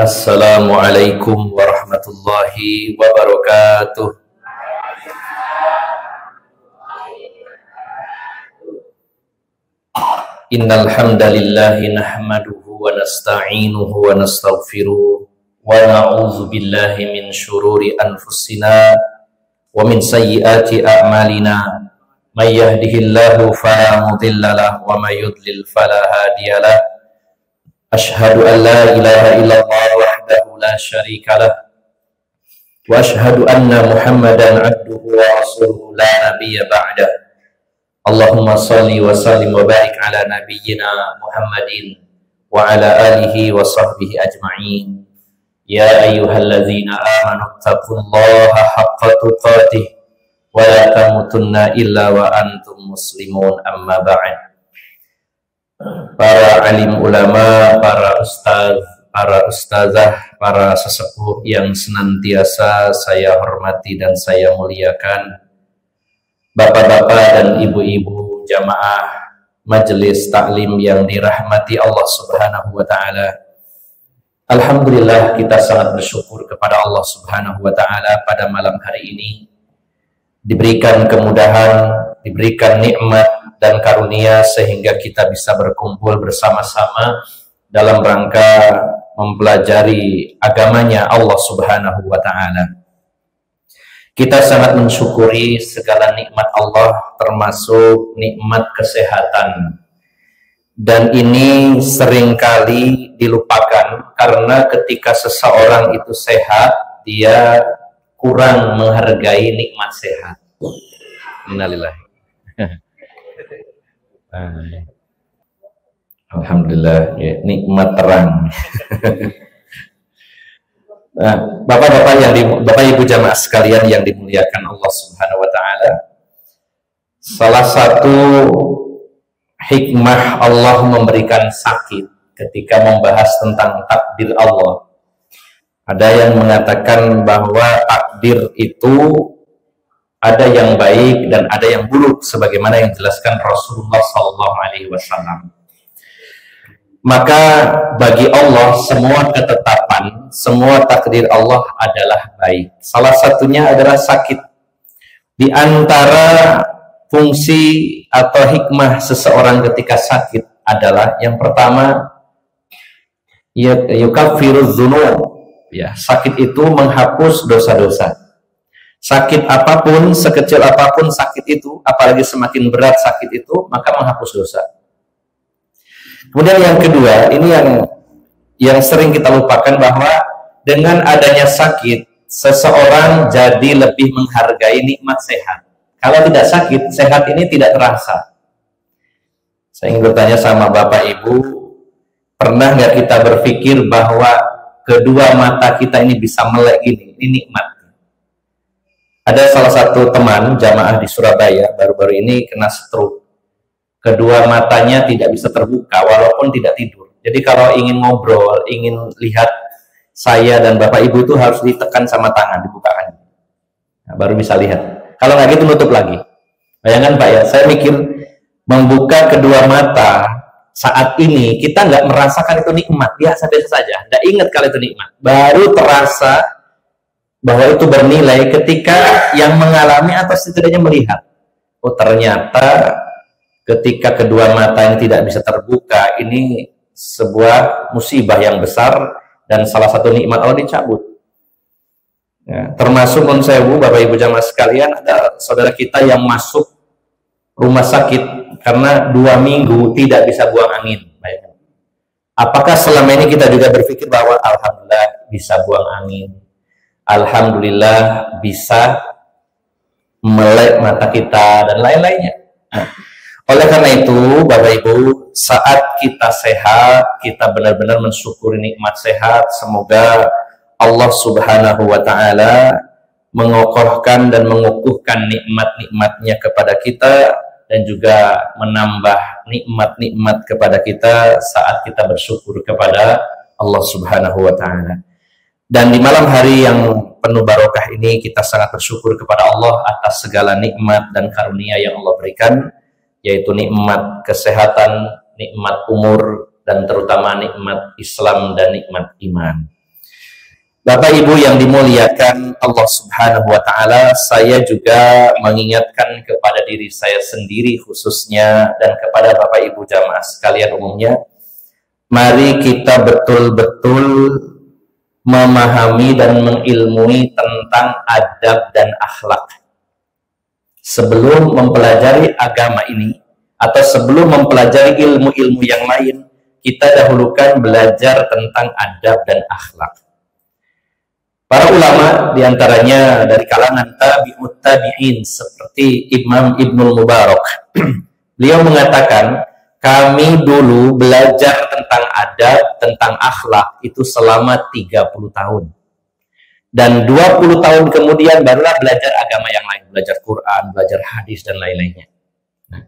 Assalamualaikum warahmatullahi wabarakatuh. Innal hamdalillahi nahmaduhu wa nasta'inuhu wa nastaghfiruh wa na'udzu billahi min syururi anfusina wa min sayyiati a'malina. May yahdihillahu fala mudilla lahu wa may yudlil fala hadiyalah. Ashhadu an la ilaha illallah wahdahu la syarika lah wa ashhadu anna Muhammadan abduhu wa rasuluhu la nabiyya ba'dah. Allahumma salli wa sallim wa barik ala nabiyyina Muhammadin wa ala alihi wa sahbihi ajma'in. Ya ayyuhalladzina amanu taqullaha haqqa tuqatih wa la tamutunna illa wa antum muslimun, amma ba'd. Para alim ulama, para ustaz, para ustazah, para sesepuh yang senantiasa saya hormati dan saya muliakan, bapak-bapak dan ibu-ibu jamaah majelis taklim yang dirahmati Allah Subhanahu wa taala. Alhamdulillah, kita sangat bersyukur kepada Allah Subhanahu wa taala pada malam hari ini diberikan kemudahan, diberikan nikmat dan karunia sehingga kita bisa berkumpul bersama-sama dalam rangka mempelajari agamanya Allah Subhanahu wa ta'ala. Kita sangat mensyukuri segala nikmat Allah, termasuk nikmat kesehatan. Dan ini seringkali dilupakan karena ketika seseorang itu sehat, dia kurang menghargai nikmat sehat. Innalillahi. Alhamdulillah, ya, nikmat terang. Nah, Bapak Ibu jamaah sekalian yang dimuliakan Allah Subhanahu wa taala, salah satu hikmah Allah memberikan sakit ketika membahas tentang takdir Allah. Ada yang mengatakan bahwa takdir itu ada yang baik dan ada yang buruk, sebagaimana yang dijelaskan Rasulullah SAW. Maka bagi Allah semua ketetapan, semua takdir Allah adalah baik. Salah satunya adalah sakit. Di antara fungsi atau hikmah seseorang ketika sakit adalah yang pertama, yukaffiruz dzunub. Ya, sakit itu menghapus dosa-dosa. Sakit apapun, sekecil apapun sakit itu, apalagi semakin berat sakit itu, maka menghapus dosa. Kemudian yang kedua, ini yang sering kita lupakan, bahwa dengan adanya sakit, seseorang jadi lebih menghargai nikmat sehat. Kalau tidak sakit, sehat ini tidak terasa. Saya ingin bertanya sama Bapak Ibu, pernah nggak kita berpikir bahwa kedua mata kita ini bisa melek gini? Ini nikmat. Ada salah satu teman jamaah di Surabaya baru-baru ini kena stroke. Kedua matanya tidak bisa terbuka walaupun tidak tidur. Jadi kalau ingin ngobrol, ingin lihat saya dan Bapak Ibu itu harus ditekan sama tangan, dibukakan. Nah, baru bisa lihat. Kalau nggak gitu nutup lagi. Bayangkan Pak ya, saya mikir membuka kedua mata saat ini kita nggak merasakan itu nikmat, biasa-biasa saja. Nggak ingat kalau itu nikmat. Baru terasa bahwa itu bernilai ketika yang mengalami atau setidaknya melihat. Oh, ternyata ketika kedua mata ini tidak bisa terbuka, ini sebuah musibah yang besar dan salah satu nikmat Allah dicabut. Ya, termasuk Monsewu, Bapak Ibu jamaah sekalian, ada saudara kita yang masuk rumah sakit karena 2 minggu tidak bisa buang angin. Apakah selama ini kita juga berpikir bahwa alhamdulillah bisa buang angin, alhamdulillah bisa melek mata kita dan lain-lainnya? Nah, Oleh karena itu, Bapak Ibu, saat kita sehat, kita benar-benar mensyukuri nikmat sehat. Semoga Allah Subhanahu wa Ta'ala mengokohkan dan mengukuhkan nikmat-nikmatnya kepada kita, dan juga menambah nikmat-nikmat kepada kita saat kita bersyukur kepada Allah Subhanahu wa Ta'ala. Dan di malam hari yang penuh barokah ini, kita sangat bersyukur kepada Allah atas segala nikmat dan karunia yang Allah berikan, yaitu nikmat kesehatan, nikmat umur, dan terutama nikmat Islam dan nikmat iman. Bapak Ibu yang dimuliakan Allah Subhanahu wa Ta'ala, saya juga mengingatkan kepada diri saya sendiri khususnya, dan kepada Bapak Ibu jamaah sekalian umumnya, mari kita betul-betul memahami dan mengilmui tentang adab dan akhlak. Sebelum mempelajari agama ini, atau sebelum mempelajari ilmu-ilmu yang lain, kita dahulukan belajar tentang adab dan akhlak. Para ulama diantaranya dari kalangan tabi'ut tabi'in seperti Imam Ibnul Mubarak, beliau mengatakan, kami dulu belajar tentang adab, tentang akhlak itu selama 30 tahun. Dan 20 tahun kemudian barulah belajar agama yang lain, belajar Quran, belajar hadis, dan lain-lainnya. Nah,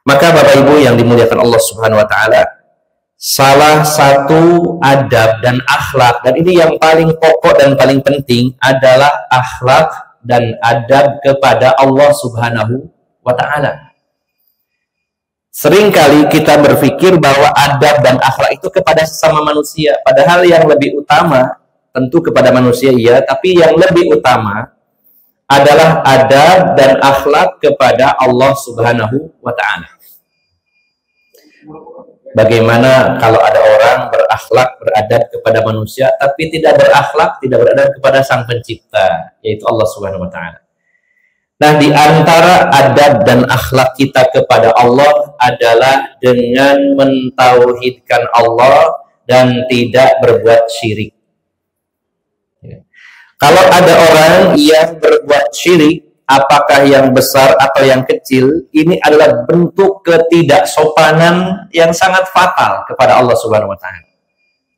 maka Bapak Ibu yang dimuliakan Allah Subhanahu wa Ta'ala, salah satu adab dan akhlak, dan ini yang paling pokok dan paling penting, adalah akhlak dan adab kepada Allah Subhanahu wa Ta'ala. Seringkali kita berpikir bahwa adab dan akhlak itu kepada sesama manusia, padahal yang lebih utama tentu kepada manusia iya, tapi yang lebih utama adalah adab dan akhlak kepada Allah Subhanahu wa Ta'ala. Bagaimana kalau ada orang berakhlak, beradab kepada manusia, tapi tidak berakhlak, tidak beradab kepada Sang Pencipta, yaitu Allah Subhanahu wa Ta'ala. Nah, di antara adab dan akhlak kita kepada Allah adalah dengan mentauhidkan Allah dan tidak berbuat syirik. Kalau ada orang yang berbuat syirik, apakah yang besar atau yang kecil, ini adalah bentuk ketidaksopanan yang sangat fatal kepada Allah Subhanahu wa Ta'ala.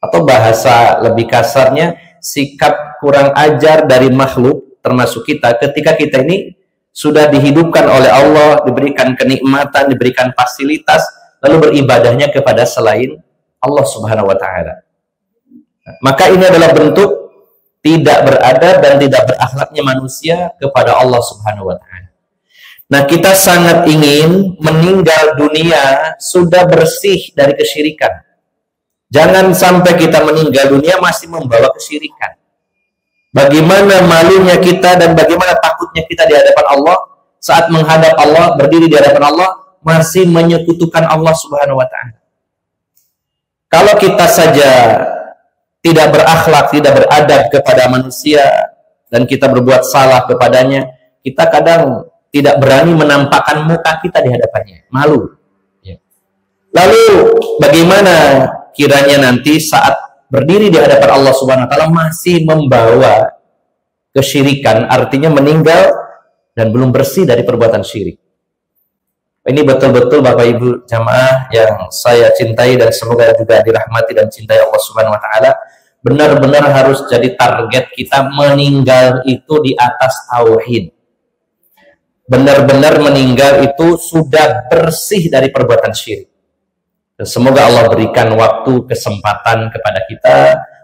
Atau bahasa lebih kasarnya, sikap kurang ajar dari makhluk, termasuk kita, ketika kita ini sudah dihidupkan oleh Allah, diberikan kenikmatan, diberikan fasilitas, lalu beribadahnya kepada selain Allah Subhanahu wa Ta'ala. Maka ini adalah bentuk tidak beradab dan tidak berakhlaknya manusia kepada Allah Subhanahu wa Ta'ala. Nah, kita sangat ingin meninggal dunia sudah bersih dari kesyirikan. Jangan sampai kita meninggal dunia masih membawa kesyirikan. Bagaimana malunya kita dan bagaimana takutnya kita di hadapan Allah saat menghadap Allah, berdiri di hadapan Allah, masih menyekutukan Allah Subhanahu wa Ta'ala. Kalau kita saja tidak berakhlak, tidak beradab kepada manusia, dan kita berbuat salah kepadanya, kita kadang tidak berani menampakkan muka kita di hadapannya, malu. Lalu bagaimana kiranya nanti saat berdiri di hadapan Allah Subhanahu wa Ta'ala masih membawa kesyirikan, artinya meninggal dan belum bersih dari perbuatan syirik. Ini betul-betul Bapak Ibu jamaah yang saya cintai dan semoga juga dirahmati dan cintai Allah Subhanahu wa Ta'ala, benar-benar harus jadi target kita meninggal itu di atas tauhid. Benar-benar meninggal itu sudah bersih dari perbuatan syirik. Dan semoga Allah berikan waktu, kesempatan kepada kita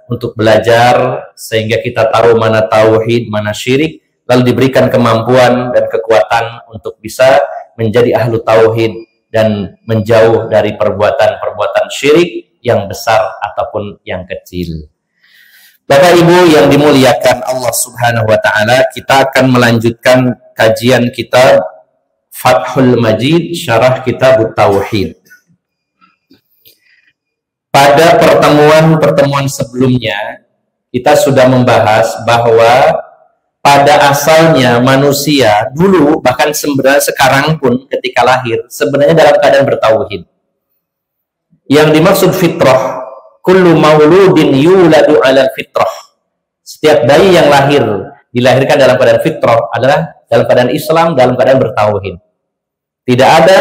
untuk belajar sehingga kita tahu mana tauhid, mana syirik, lalu diberikan kemampuan dan kekuatan untuk bisa menjadi ahlu tauhid dan menjauh dari perbuatan-perbuatan syirik yang besar ataupun yang kecil. Bapak Ibu yang dimuliakan Allah Subhanahu wa Ta'ala, kita akan melanjutkan kajian kitab Fathul Majid, syarah kitab Tauhid. Pada pertemuan-pertemuan sebelumnya, kita sudah membahas bahwa pada asalnya manusia dulu, bahkan sebenarnya sekarang pun ketika lahir, sebenarnya dalam keadaan bertauhid. Yang dimaksud fitrah, kullu mauludin yuladu ala fitrah. Setiap bayi yang lahir, dilahirkan dalam keadaan fitrah adalah dalam keadaan Islam, dalam keadaan bertauhid. Tidak ada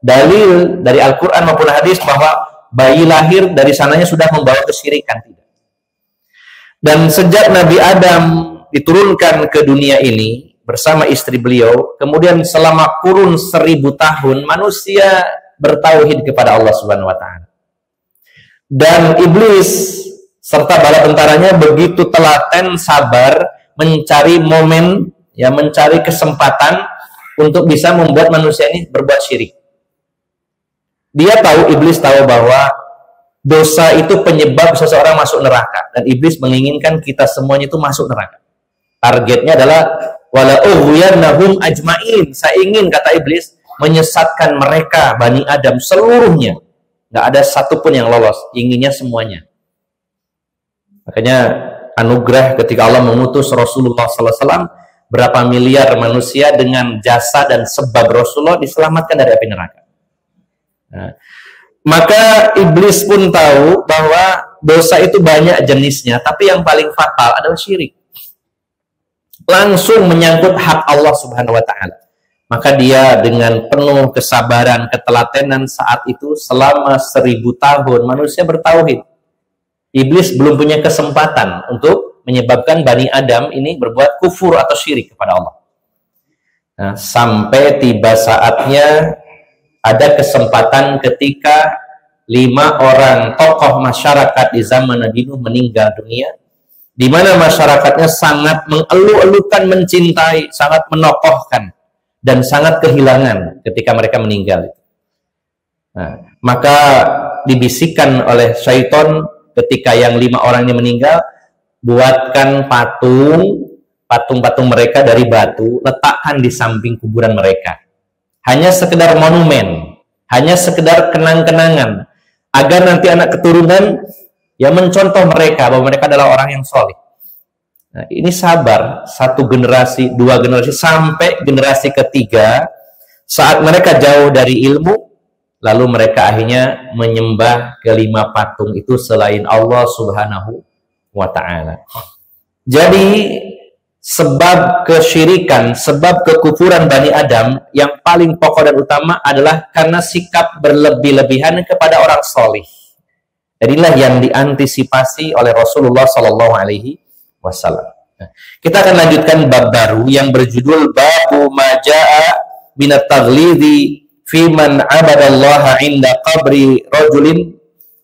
dalil dari Al-Quran maupun hadis bahwa bayi lahir dari sananya sudah membawa kesyirikan. Tidak. Dan sejak Nabi Adam diturunkan ke dunia ini bersama istri beliau, kemudian selama kurun 1000 tahun manusia bertauhid kepada Allah Subhanahu wa taala. Dan iblis serta bala tentaranya begitu telaten sabar mencari momen, ya, mencari kesempatan untuk bisa membuat manusia ini berbuat syirik. Dia tahu, iblis tahu bahwa dosa itu penyebab seseorang masuk neraka, dan iblis menginginkan kita semuanya itu masuk neraka. Targetnya adalah wala ughwiyannahum ajmain. Saya ingin, kata iblis, menyesatkan mereka, Bani Adam seluruhnya. Nggak ada satupun yang lolos, inginnya semuanya. Makanya anugerah ketika Allah mengutus Rasulullah SAW, berapa miliar manusia dengan jasa dan sebab Rasulullah diselamatkan dari api neraka. Nah, maka iblis pun tahu bahwa dosa itu banyak jenisnya, tapi yang paling fatal adalah syirik. Langsung menyangkut hak Allah Subhanahu wa taala. Maka dia dengan penuh kesabaran, ketelatenan saat itu selama 1000 tahun manusia bertauhid. Iblis belum punya kesempatan untuk menyebabkan Bani Adam ini berbuat kufur atau syirik kepada Allah. Nah, sampai tiba saatnya ada kesempatan ketika 5 orang tokoh masyarakat di zaman Nabi Nuh meninggal dunia, di mana masyarakatnya sangat mengeluh-elukan, mencintai, sangat menokohkan, dan sangat kehilangan ketika mereka meninggal. Nah, maka dibisikkan oleh syaitan ketika yang 5 orang ini meninggal, buatkan patung-patung mereka dari batu, letakkan di samping kuburan mereka. Hanya sekedar monumen, hanya sekedar kenang-kenangan, agar nanti anak keturunan yang mencontoh mereka, bahwa mereka adalah orang yang soleh. Nah, ini sabar, 1 generasi, 2 generasi, sampai generasi ketiga, saat mereka jauh dari ilmu, lalu mereka akhirnya menyembah ke-5 patung itu selain Allah Subhanahu wa ta'ala. Jadi sebab kesyirikan, sebab kekufuran Bani Adam yang paling pokok dan utama adalah karena sikap berlebih-lebihan kepada orang soleh. Inilah yang diantisipasi oleh Rasulullah Sallallahu Alaihi Wasallam. Kita akan lanjutkan bab baru yang berjudul Babu Maja'a Minat Taglidi fi man abadallaha inda qabri rajulin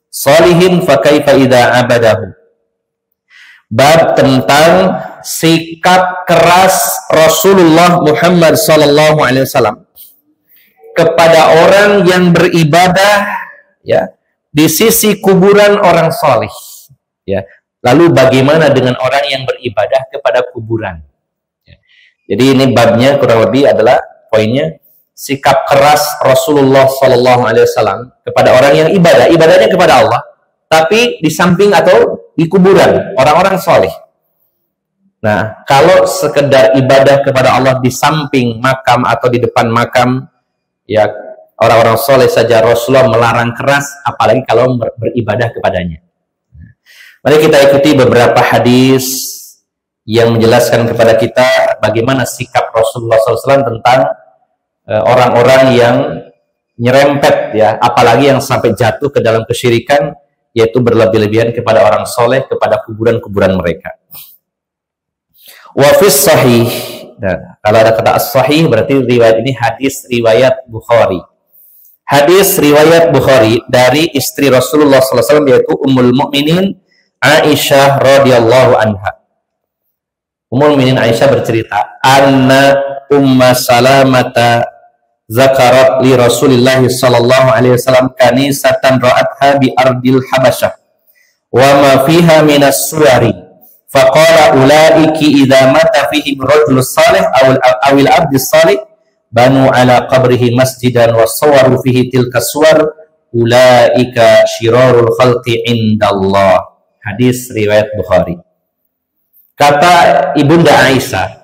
salihin fa kaifa idza abadahu. Bab tentang sikap keras Rasulullah Muhammad sallallahu alaihi wasallam kepada orang yang beribadah, ya, di sisi kuburan orang saleh, ya. Lalu bagaimana dengan orang yang beribadah kepada kuburan? Ya. Jadi ini babnya kurang lebih adalah poinnya sikap keras Rasulullah Sallallahu Alaihi Wasallam kepada orang yang ibadahnya kepada Allah, tapi di samping atau di kuburan orang-orang soleh. Nah, kalau sekedar ibadah kepada Allah di samping makam atau di depan makam, ya orang-orang soleh saja Rasulullah melarang keras, apalagi kalau beribadah kepadanya. Mari kita ikuti beberapa hadis yang menjelaskan kepada kita bagaimana sikap Rasulullah SAW tentang orang-orang yang nyerempet, ya, apalagi yang sampai jatuh ke dalam kesyirikan, yaitu berlebih-lebihan kepada orang soleh, kepada kuburan-kuburan mereka. Wafis sahih. Nah, kalau ada kata as-sahih berarti riwayat ini hadis riwayat Bukhari. Hadis riwayat Bukhari dari istri Rasulullah SAW, yaitu Ummul Mukminin Aisyah radhiyallahu anha. Ummul Mukminin Aisyah bercerita, anna Umma Salamata zakarat li Rasulillah sallallahu alaihi wasallam kanisatan ra'atha bi ardil Habasyah wa ma fiha minas suwari faqala ulaiki idza mata fihim rajul salih awil abdi salih banu ala qabrihi masjidan wa sawaru fihi tilka suwar ulaika syirarul khalqi indallah. Hadis riwayat Bukhari. Kata Ibunda Aisyah,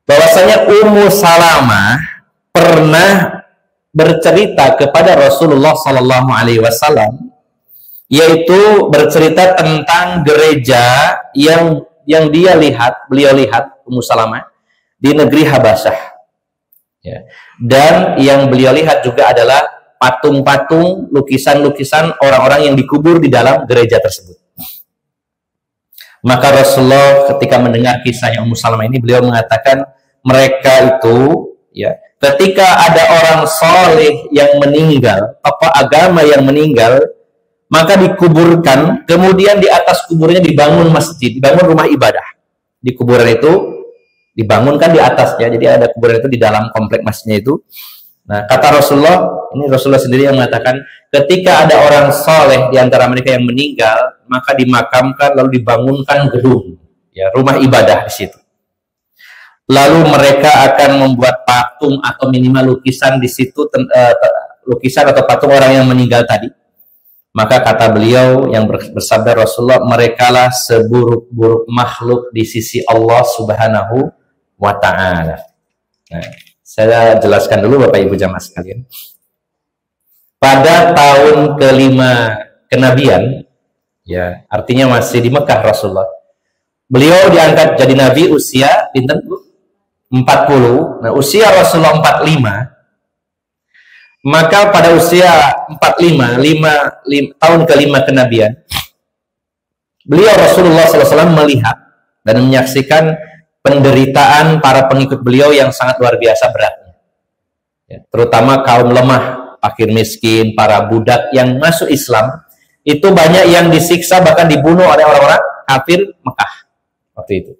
bahwasanya Ummu Salamah pernah bercerita kepada Rasulullah Sallallahu Alaihi Wasallam, yaitu bercerita tentang gereja yang beliau lihat Ummu Salamah di negeri Habasyah, ya. Dan yang beliau lihat juga adalah patung-patung, lukisan-lukisan orang-orang yang dikubur di dalam gereja tersebut. Maka Rasulullah ketika mendengar kisahnya Ummu Salamah ini, beliau mengatakan mereka itu, ya, ketika ada orang soleh yang meninggal, tokoh agama yang meninggal, maka dikuburkan, kemudian di atas kuburnya dibangun masjid, dibangun rumah ibadah. Di kuburan itu dibangunkan di atasnya, jadi ada kuburan itu di dalam komplek masjidnya itu. Nah, kata Rasulullah, ini Rasulullah sendiri yang mengatakan, ketika ada orang soleh di antara mereka yang meninggal, maka dimakamkan lalu dibangunkan gedung, ya, rumah ibadah di situ. Lalu mereka akan membuat patung atau minimal lukisan di situ, lukisan atau patung orang yang meninggal tadi. Maka kata beliau yang bersabda Rasulullah, merekalah seburuk-buruk makhluk di sisi Allah Subhanahu wa Ta'ala. Nah, saya jelaskan dulu Bapak Ibu jamaah sekalian. Pada tahun kelima kenabian, ya, artinya masih di Mekah Rasulullah, beliau diangkat jadi nabi usia 40. Nah, usia Rasulullah 45. Maka pada usia 45, 5 tahun kelima kenabian, beliau Rasulullah SAW melihat dan menyaksikan penderitaan para pengikut beliau yang sangat luar biasa beratnya, ya, terutama kaum lemah, fakir miskin, para budak yang masuk Islam, itu banyak yang disiksa bahkan dibunuh oleh orang-orang kafir Mekah waktu itu.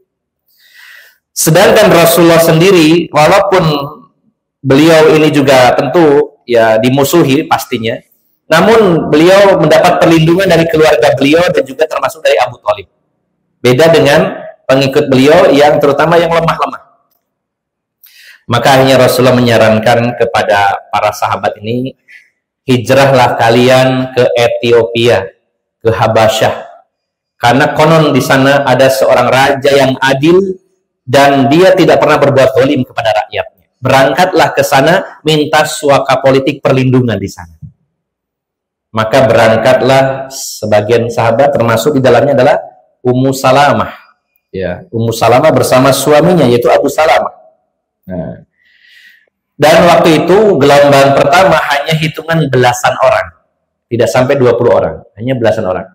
Sedangkan Rasulullah sendiri, walaupun beliau ini juga tentu ya dimusuhi pastinya, namun beliau mendapat perlindungan dari keluarga beliau dan juga termasuk dari Abu Thalib. Beda dengan pengikut beliau yang terutama yang lemah-lemah. Maka akhirnya Rasulullah menyarankan kepada para sahabat ini, hijrahlah kalian ke Ethiopia, ke Habasyah, karena konon di sana ada seorang raja yang adil dan dia tidak pernah berbuat zalim kepada rakyatnya. Berangkatlah ke sana, minta suaka politik perlindungan di sana. Maka berangkatlah sebagian sahabat, termasuk di dalamnya adalah Ummu Salamah. Ya, Ummu Salamah bersama suaminya yaitu Abu Salamah. Nah, dan waktu itu gelombang pertama hanya hitungan belasan orang, tidak sampai 20 orang, hanya belasan orang.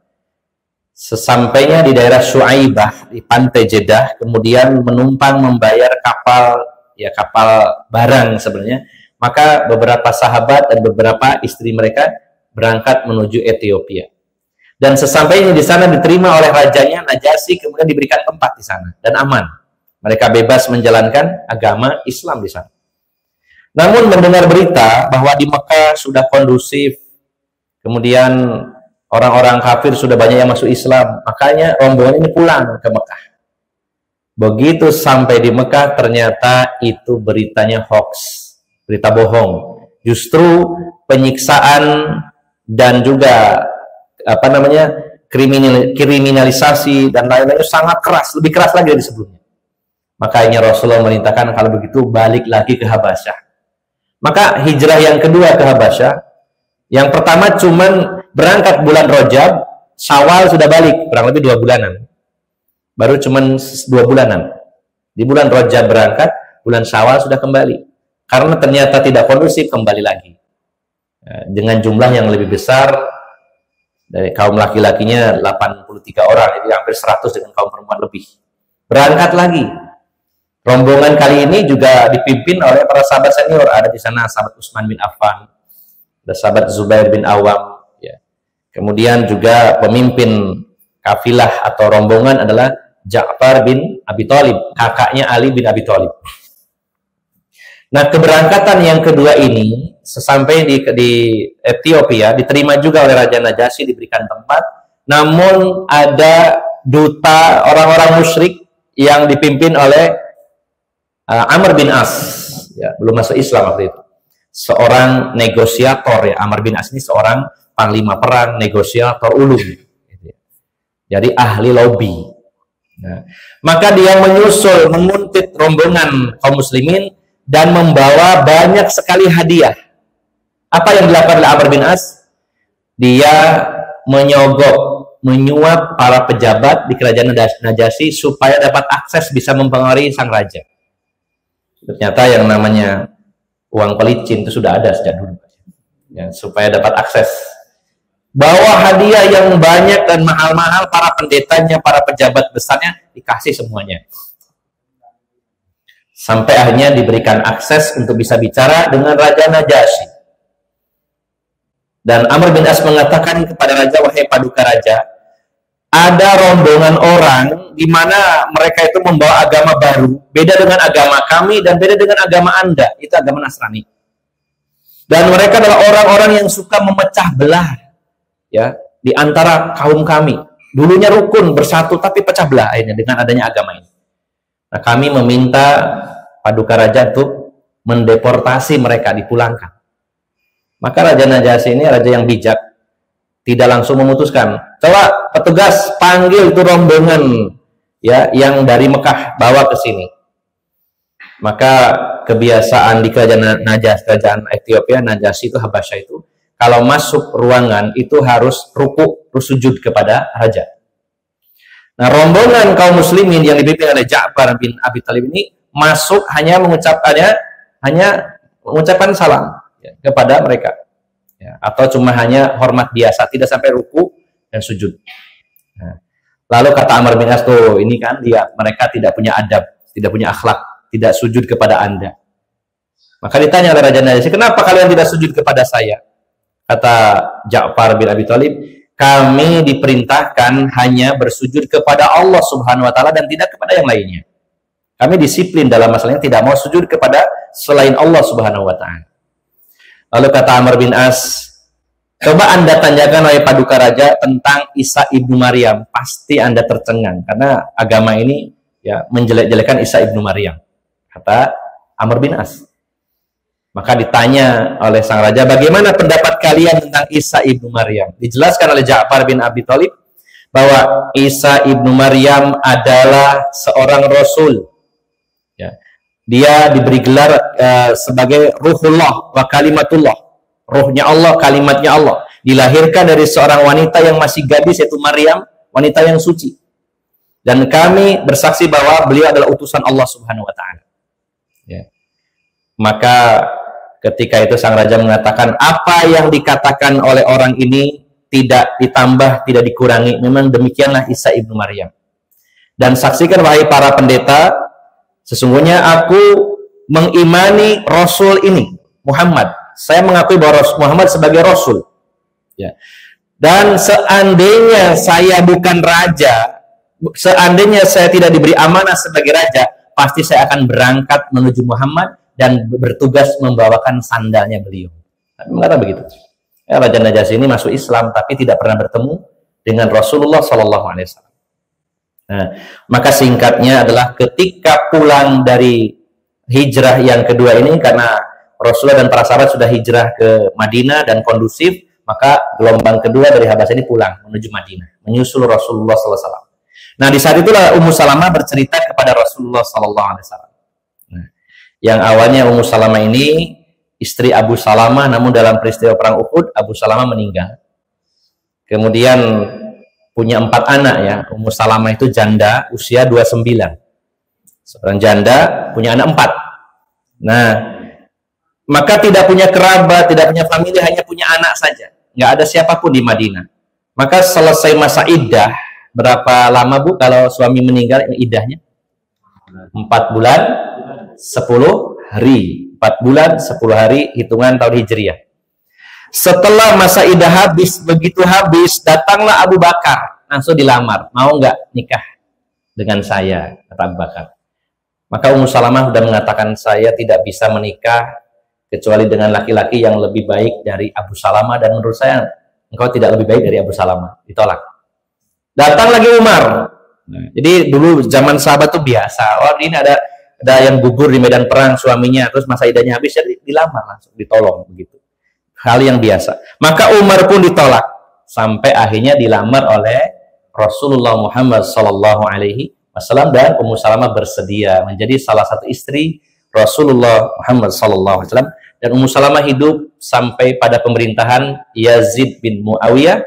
Sesampainya di daerah Syuaibah di pantai Jeddah, kemudian menumpang membayar kapal, ya kapal barang sebenarnya, maka beberapa sahabat dan beberapa istri mereka berangkat menuju Ethiopia. Dan sesampainya di sana diterima oleh rajanya Najasyi, kemudian diberikan tempat di sana dan aman. Mereka bebas menjalankan agama Islam di sana. Namun mendengar berita bahwa di Mekah sudah kondusif, kemudian orang-orang kafir sudah banyak yang masuk Islam, makanya rombongan ini pulang ke Mekah. Begitu sampai di Mekah, ternyata itu beritanya hoax, berita bohong. Justru penyiksaan dan juga kriminalisasi dan lain-lain sangat keras, lebih keras lagi dari sebelumnya. Makanya Rasulullah merintahkan kalau begitu balik lagi ke Habasyah. Maka hijrah yang kedua ke Habasyah, yang pertama cuman berangkat bulan Rajab, Syawal sudah balik, kurang lebih 2 bulanan. Baru cuman 2 bulanan. Di bulan Rajab berangkat, bulan Syawal sudah kembali. Karena ternyata tidak kondusif, kembali lagi. Dengan jumlah yang lebih besar, dari kaum laki-lakinya 83 orang, jadi hampir 100 dengan kaum perempuan lebih. Berangkat lagi. Rombongan kali ini juga dipimpin oleh para sahabat senior. Ada di sana sahabat Utsman bin Affan, ada sahabat Zubair bin Awam. Ya. Kemudian juga pemimpin kafilah atau rombongan adalah Ja'far bin Abi Thalib, kakaknya Ali bin Abi Thalib. Nah, keberangkatan yang kedua ini, sesampai di Ethiopia, diterima juga oleh Raja Najasyi, diberikan tempat. Namun ada duta orang-orang musyrik yang dipimpin oleh Amr bin As, ya, belum masuk Islam waktu itu. Seorang negosiator, ya, Amr bin As ini seorang panglima perang, negosiator ulung. Jadi ahli lobby. Nah, maka dia menyusul, menguntit rombongan kaum muslimin dan membawa banyak sekali hadiah. Apa yang dilakukan oleh Amr bin As? Dia menyogok, menyuap para pejabat di kerajaan Najasyi supaya dapat akses bisa mempengaruhi sang raja. Ternyata yang namanya Uang pelicin itu sudah ada sejak dulu. Ya, supaya dapat akses. Bawa hadiah yang banyak dan mahal-mahal, para pendetanya, para pejabat besarnya dikasih semuanya. Sampai akhirnya diberikan akses untuk bisa bicara dengan Raja Najasyi. Dan Amr bin As mengatakan kepada Raja, wahai Paduka Raja, ada rombongan orang di mana mereka itu membawa agama baru, beda dengan agama kami dan beda dengan agama Anda, itu agama Nasrani. Dan mereka adalah orang-orang yang suka memecah belah, ya, di antara kaum kami. Dulunya rukun bersatu tapi pecah belah akhirnya dengan adanya agama ini. Nah, kami meminta Paduka Raja untuk mendeportasi mereka, dipulangkan. Maka Raja Najasyi ini raja yang bijak, tidak langsung memutuskan. Coba petugas panggil itu rombongan, ya, yang dari Mekah bawa ke sini. Maka kebiasaan di kerajaan Najasyi, kerajaan Ethiopia, Najasyi itu Habasyah itu, kalau masuk ruangan itu harus rukuk, harus sujud kepada raja. Nah, rombongan kaum muslimin yang dipimpin oleh Ja'far bin Abi Thalib ini masuk hanya mengucapkan salam, ya, kepada mereka, ya, atau cuma hanya hormat biasa, tidak sampai ruku dan sujud. Nah, lalu kata Amr bin As, tuh ini kan dia, mereka tidak punya adab, tidak punya akhlak, tidak sujud kepada Anda. Maka ditanya oleh Raja Najasyi, kenapa kalian tidak sujud kepada saya? Kata Ja'far bin Abi Thalib, kami diperintahkan hanya bersujud kepada Allah Subhanahu wa Ta'ala dan tidak kepada yang lainnya. Kami disiplin dalam masalahnya, tidak mau sujud kepada selain Allah Subhanahu wa Ta'ala. Lalu kata Amr bin As, coba Anda tanyakan oleh Paduka Raja tentang Isa ibnu Maryam, pasti Anda tercengang karena agama ini, ya, menjelek-jelekan Isa ibnu Maryam, kata Amr bin As. Maka ditanya oleh sang raja, bagaimana pendapat kalian tentang Isa ibnu Maryam? Dijelaskan oleh Ja'far bin Abi Thalib bahwa Isa ibnu Maryam adalah seorang rasul, ya. Dia diberi gelar sebagai Ruhullah wa Kalimatullah, ruhnya Allah, kalimatnya Allah. Dilahirkan dari seorang wanita yang masih gadis, yaitu Maryam, wanita yang suci. Dan kami bersaksi bahwa beliau adalah utusan Allah Subhanahu wa Ta'ala, ya. Maka ketika itu sang raja mengatakan, apa yang dikatakan oleh orang ini tidak ditambah, tidak dikurangi. Memang demikianlah Isa ibnu Maryam. Dan saksikan wahai para pendeta, sesungguhnya aku mengimani Rasul ini, Muhammad. Saya mengakui bahwa Muhammad sebagai Rasul, ya. Dan seandainya saya bukan raja, seandainya saya tidak diberi amanah sebagai raja, pasti saya akan berangkat menuju Muhammad dan bertugas membawakan sandalnya beliau. Mengatakan begitu. Ya, Raja Najasyi ini masuk Islam tapi tidak pernah bertemu dengan Rasulullah SAW. Nah, maka singkatnya adalah ketika pulang dari hijrah yang kedua ini, karena Rasulullah dan para sahabat sudah hijrah ke Madinah dan kondusif, maka gelombang kedua dari Habasyah ini pulang menuju Madinah, menyusul Rasulullah SAW. Nah, di saat itulah Ummu Salamah bercerita kepada Rasulullah SAW. Yang awalnya Ummu Salamah ini istri Abu Salamah, namun dalam peristiwa perang Uhud Abu Salamah meninggal. Kemudian punya 4 anak, ya. Ummu Salamah itu janda, usia 29. Seorang janda punya anak 4. Nah, maka tidak punya kerabat, tidak punya famili, hanya punya anak saja. Nggak ada siapapun di Madinah. Maka selesai masa iddah, berapa lama Bu kalau suami meninggal iddahnya? 4 bulan 10 hari. 4 bulan 10 hari hitungan tahun Hijriah. Setelah masa iddah habis, begitu habis, datanglah Abu Bakar, langsung dilamar. Mau nggak nikah dengan saya? Kata Abu Bakar. Maka Ummu Salamah sudah mengatakan, saya tidak bisa menikah kecuali dengan laki-laki yang lebih baik dari Abu Salamah, dan menurut saya engkau tidak lebih baik dari Abu Salamah. Ditolak. Datang lagi Umar. Nah, jadi dulu zaman sahabat tuh biasa. Oh, ini ada yang gugur di medan perang suaminya, terus masa iddahnya habis, jadi dilamar langsung, ditolong begitu. Hal yang biasa. Maka Umar pun ditolak sampai akhirnya dilamar oleh Rasulullah Muhammad SAW, dan Ummu Salamah bersedia menjadi salah satu istri Rasulullah Muhammad SAW. Dan Ummu Salamah hidup sampai pada pemerintahan Yazid bin Muawiyah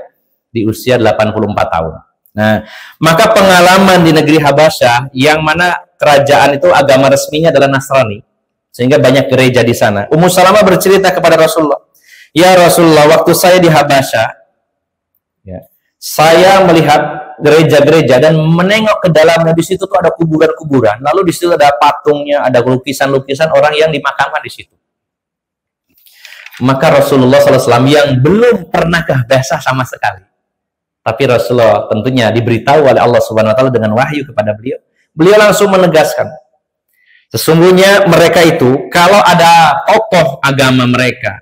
di usia 84 tahun. Nah, maka pengalaman di negeri Habasyah yang mana kerajaan itu agama resminya adalah Nasrani, sehingga banyak gereja di sana. Ummu Salamah bercerita kepada Rasulullah, "Ya Rasulullah, waktu saya di Habasyah, ya, saya melihat gereja-gereja dan menengok ke dalamnya, di situ tuh ada kuburan-kuburan. Lalu di situ ada patungnya, ada lukisan-lukisan orang yang dimakamkan di situ." Maka Rasulullah SAW yang belum pernah ke Habasyah sama sekali, tapi Rasulullah tentunya diberitahu oleh Allah Subhanahu Wa Taala dengan wahyu kepada beliau. Beliau langsung menegaskan, sesungguhnya mereka itu kalau ada tokoh agama mereka,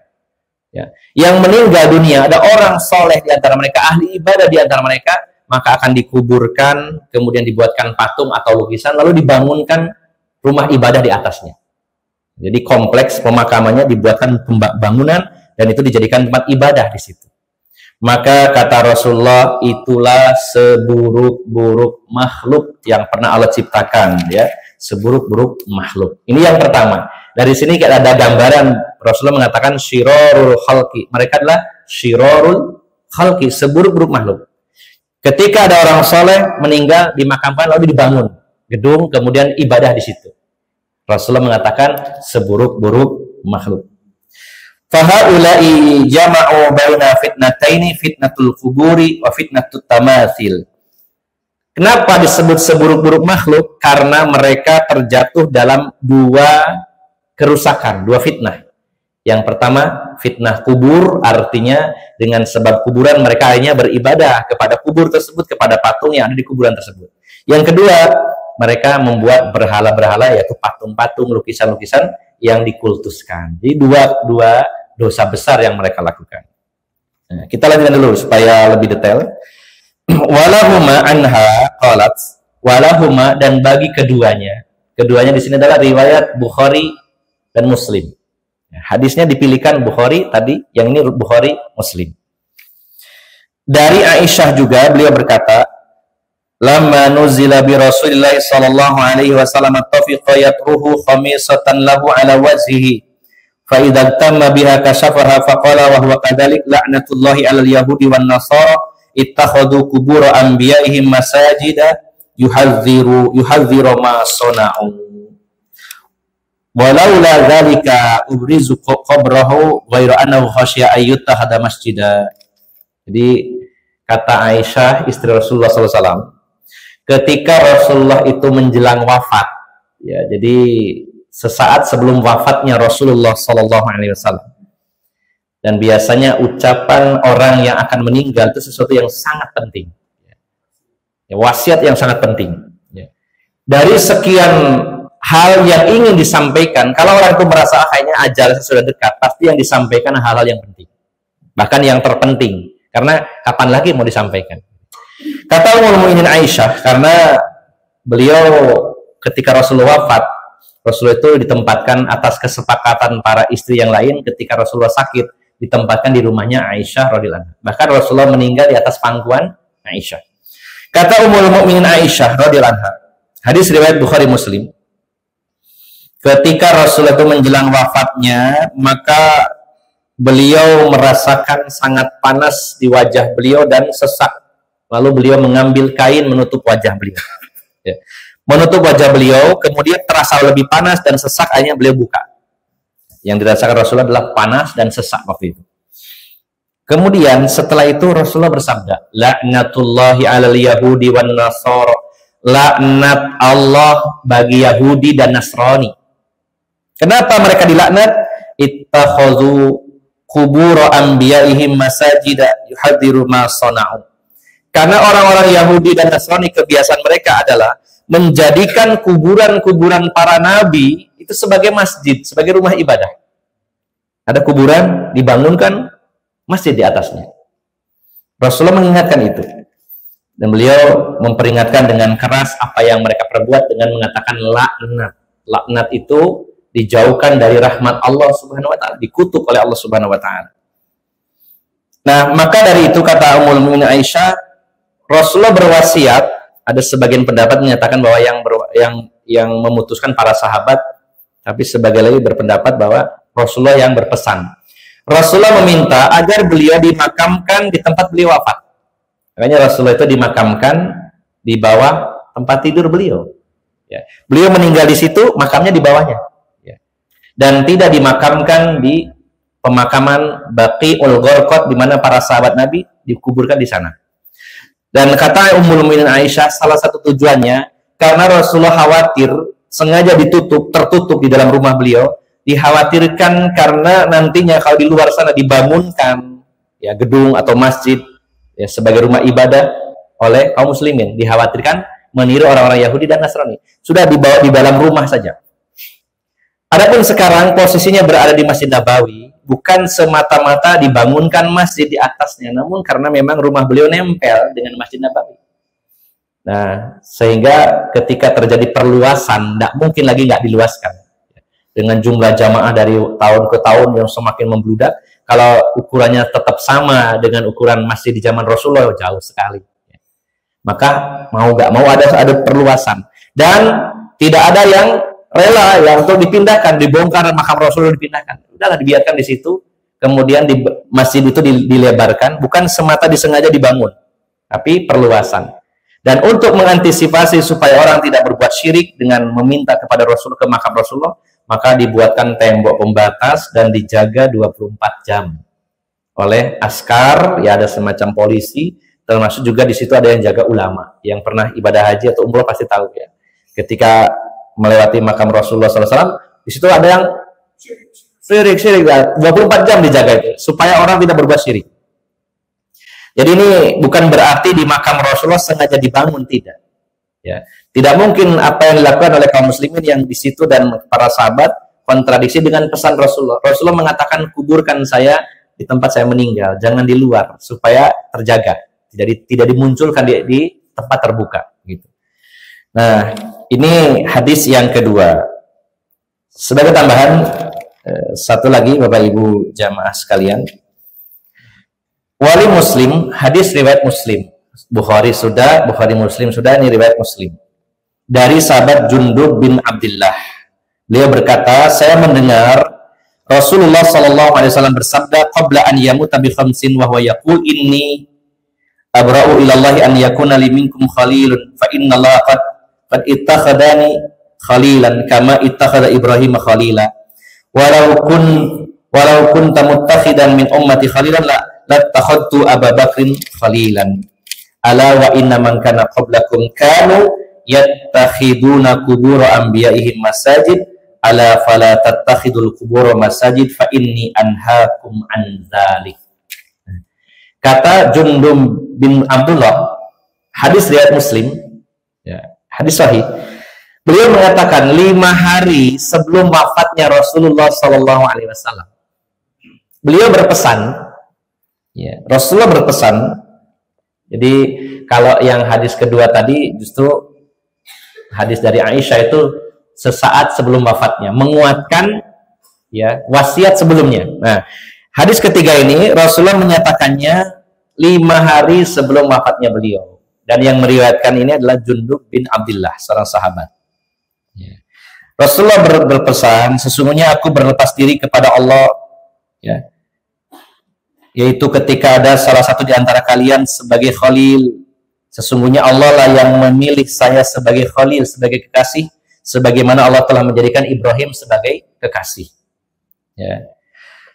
ya, yang meninggal dunia, ada orang soleh di antara mereka, ahli ibadah di antara mereka, maka akan dikuburkan, kemudian dibuatkan patung atau lukisan, lalu dibangunkan rumah ibadah di atasnya. Jadi kompleks pemakamannya dibuatkan bangunan dan itu dijadikan tempat ibadah di situ. Maka kata Rasulullah, itulah seburuk-buruk makhluk yang pernah Allah ciptakan, ya, seburuk-buruk makhluk. Ini yang pertama. Dari sini ada gambaran Rasulullah mengatakan syirarul khalqi. Mereka adalah syirarul khalqi, seburuk-buruk makhluk. Ketika ada orang soleh meninggal, dimakamkan lalu dibangun gedung, kemudian ibadah di situ. Rasulullah mengatakan seburuk-buruk makhluk. Fahaulai jama'u baina fitnataini, fitnatul kuburi wa fitnatut tamathil. Kenapa disebut seburuk-buruk makhluk? Karena mereka terjatuh dalam dua kerusakan, dua fitnah. Yang pertama, fitnah kubur, artinya dengan sebab kuburan mereka akhirnya beribadah kepada kubur tersebut, kepada patung yang ada di kuburan tersebut. Yang kedua, mereka membuat berhala-berhala, yaitu patung-patung, lukisan-lukisan yang dikultuskan. Jadi dua dosa besar yang mereka lakukan. Nah, kita lanjutkan dulu supaya lebih detail. Walahuma anha qalat, walahuma, dan bagi keduanya. Keduanya di sini adalah riwayat Bukhari dan Muslim. Hadisnya dipilihkan Bukhari tadi, yang ini Bukhari Muslim. Dari Aisyah juga beliau berkata, lamma nuzila bi Rasulillah sallallahu alaihi wasallam tafiqa yatruhu khamisatan lahu ala wajhihi fa idza tamma biha kashafaha faqala wa huwa kadhalik la'natullahi 'alal yahudi wan nasara ittakhadhu qubur anbiya'ihim masajida yuhadhdhiru ma sana'u walaula dzalika ubrizu qabrahu ghairu annahu khashiya ayyuttahada masjida. Jadi kata Aisyah istri Rasulullah sallallahu alaihi wasallam, ketika Rasulullah itu menjelang wafat, ya, jadi sesaat sebelum wafatnya Rasulullah Sallallahu Alaihi Wasallam, dan biasanya ucapan orang yang akan meninggal itu sesuatu yang sangat penting, ya, wasiat yang sangat penting. Ya. Dari sekian hal yang ingin disampaikan, kalau orang itu merasa kayaknya ajalnya sudah dekat, pasti yang disampaikan hal-hal yang penting, bahkan yang terpenting, karena kapan lagi mau disampaikan. Kata Ummul Mukminin Aisyah, karena beliau ketika Rasulullah wafat, Rasulullah itu ditempatkan atas kesepakatan para istri yang lain, ketika Rasulullah sakit ditempatkan di rumahnya Aisyah radhiyallahu anha. Bahkan Rasulullah meninggal di atas pangkuan Aisyah. Kata Ummul Mukminin Aisyah radhiyallahu anha, hadis riwayat Bukhari Muslim, ketika Rasulullah itu menjelang wafatnya, maka beliau merasakan sangat panas di wajah beliau dan sesak. Lalu beliau mengambil kain menutup wajah beliau, ya. Menutup wajah beliau, kemudian terasa lebih panas dan sesak, akhirnya beliau buka. Yang dirasakan Rasulullah adalah panas dan sesak waktu itu. Kemudian setelah itu Rasulullah bersabda, la'natullahi 'alal yahudi wan nasara, laknat Allah bagi Yahudi dan Nasrani. Kenapa mereka dilaknat? Ittakhadhu qubur anbiya'ihim masajida yuhaddziru ma sana'u. Karena orang-orang Yahudi dan Nasrani kebiasaan mereka adalah menjadikan kuburan-kuburan para nabi itu sebagai masjid, sebagai rumah ibadah. Ada kuburan, dibangunkan masjid di atasnya. Rasulullah mengingatkan itu. Dan beliau memperingatkan dengan keras apa yang mereka perbuat dengan mengatakan laknat. Laknat itu dijauhkan dari rahmat Allah Subhanahu wa taala, dikutuk oleh Allah Subhanahu wa taala. Nah, maka dari itu kata Ummul Mukminin Aisyah, Rasulullah berwasiat, ada sebagian pendapat menyatakan bahwa yang memutuskan para sahabat, tapi sebagian lagi berpendapat bahwa Rasulullah yang berpesan. Rasulullah meminta agar beliau dimakamkan di tempat beliau wafat. Makanya Rasulullah itu dimakamkan di bawah tempat tidur beliau. Ya. Beliau meninggal di situ, makamnya di bawahnya. Ya. dan tidak dimakamkan di pemakaman Baqiul Gharqad, di mana para sahabat Nabi dikuburkan di sana. Dan kata Ummul Mukminin Aisyah, salah satu tujuannya karena Rasulullah khawatir, sengaja tertutup di dalam rumah beliau, dikhawatirkan karena nantinya kalau di luar sana dibangunkan ya gedung atau masjid ya sebagai rumah ibadah oleh kaum muslimin, dikhawatirkan meniru orang-orang Yahudi dan Nasrani. Sudah dibawa di dalam rumah saja. Adapun sekarang posisinya berada di Masjid Nabawi, bukan semata-mata dibangunkan masjid di atasnya, namun karena memang rumah beliau nempel dengan Masjid Nabawi. Nah, sehingga ketika terjadi perluasan, tidak mungkin lagi nggak diluaskan. Dengan jumlah jamaah dari tahun ke tahun yang semakin membludak, kalau ukurannya tetap sama dengan ukuran masjid di zaman Rasulullah, jauh sekali. Maka mau nggak mau ada perluasan. Dan tidak ada yang rela yang untuk dipindahkan, dibongkar makam Rasulullah dipindahkan. Udahlah dibiarkan di situ, kemudian di masjid itu dilebarkan, bukan semata disengaja dibangun, tapi perluasan. Dan untuk mengantisipasi supaya orang tidak berbuat syirik dengan meminta kepada Rasul ke makam Rasulullah, maka dibuatkan tembok pembatas dan dijaga 24 jam oleh askar, ya ada semacam polisi, termasuk juga di situ ada yang jaga ulama. Yang pernah ibadah haji atau umroh pasti tahu ya. Ketika melewati makam Rasulullah SAW, di situ ada yang syirik 24 jam dijaga itu supaya orang tidak berbuat syirik. Jadi ini bukan berarti di makam Rasulullah sengaja dibangun, tidak. Ya, tidak mungkin apa yang dilakukan oleh kaum muslimin yang di situ dan para sahabat kontradiksi dengan pesan Rasulullah. Rasulullah mengatakan, kuburkan saya di tempat saya meninggal, jangan di luar, supaya terjaga, tidak dimunculkan di tempat terbuka. Gitu. Nah, ini hadis yang kedua. Sebagai tambahan, satu lagi Bapak Ibu jamaah sekalian, wali Muslim, hadis riwayat Muslim, Bukhari Muslim sudah, ini riwayat Muslim. Dari sahabat Jundub bin Abdullah, beliau berkata, saya mendengar Rasulullah SAW bersabda, qabla an yamuta bi khamsin wa huwa yaqul inni abra'u ilallahi an yakuna li minkum khalilun fa inna Allah qad ittakhadani khalilan kama ittakhadha Ibrahim khalila walau kunta muttakhidan min ummati khalilan lattakhadtu Abu Bakrin khalilan ala wa inna man kana qablakum kanu yattakhiduna qubur anbiya'ihim masajid ala fala tattakhidul qubur masajid fa inni anhaakum an dzalik. Kata Jundub bin Abdullah, hadis riwayat Muslim ya, hadis sahih. Beliau mengatakan 5 hari sebelum wafatnya Rasulullah SAW, beliau berpesan, ya, Rasulullah berpesan. Jadi kalau yang hadis kedua tadi justru hadis dari Aisyah itu sesaat sebelum wafatnya, menguatkan ya wasiat sebelumnya. Nah, hadis ketiga ini Rasulullah menyatakannya 5 hari sebelum wafatnya beliau. Dan yang meriwayatkan ini adalah Jundub bin Abdullah, seorang sahabat. Ya. Rasulullah berpesan, sesungguhnya aku berlepas diri kepada Allah, ya, yaitu ketika ada salah satu di antara kalian sebagai khalil. Sesungguhnya Allah lah yang memilih saya sebagai khalil, sebagai kekasih, sebagaimana Allah telah menjadikan Ibrahim sebagai kekasih. Ya.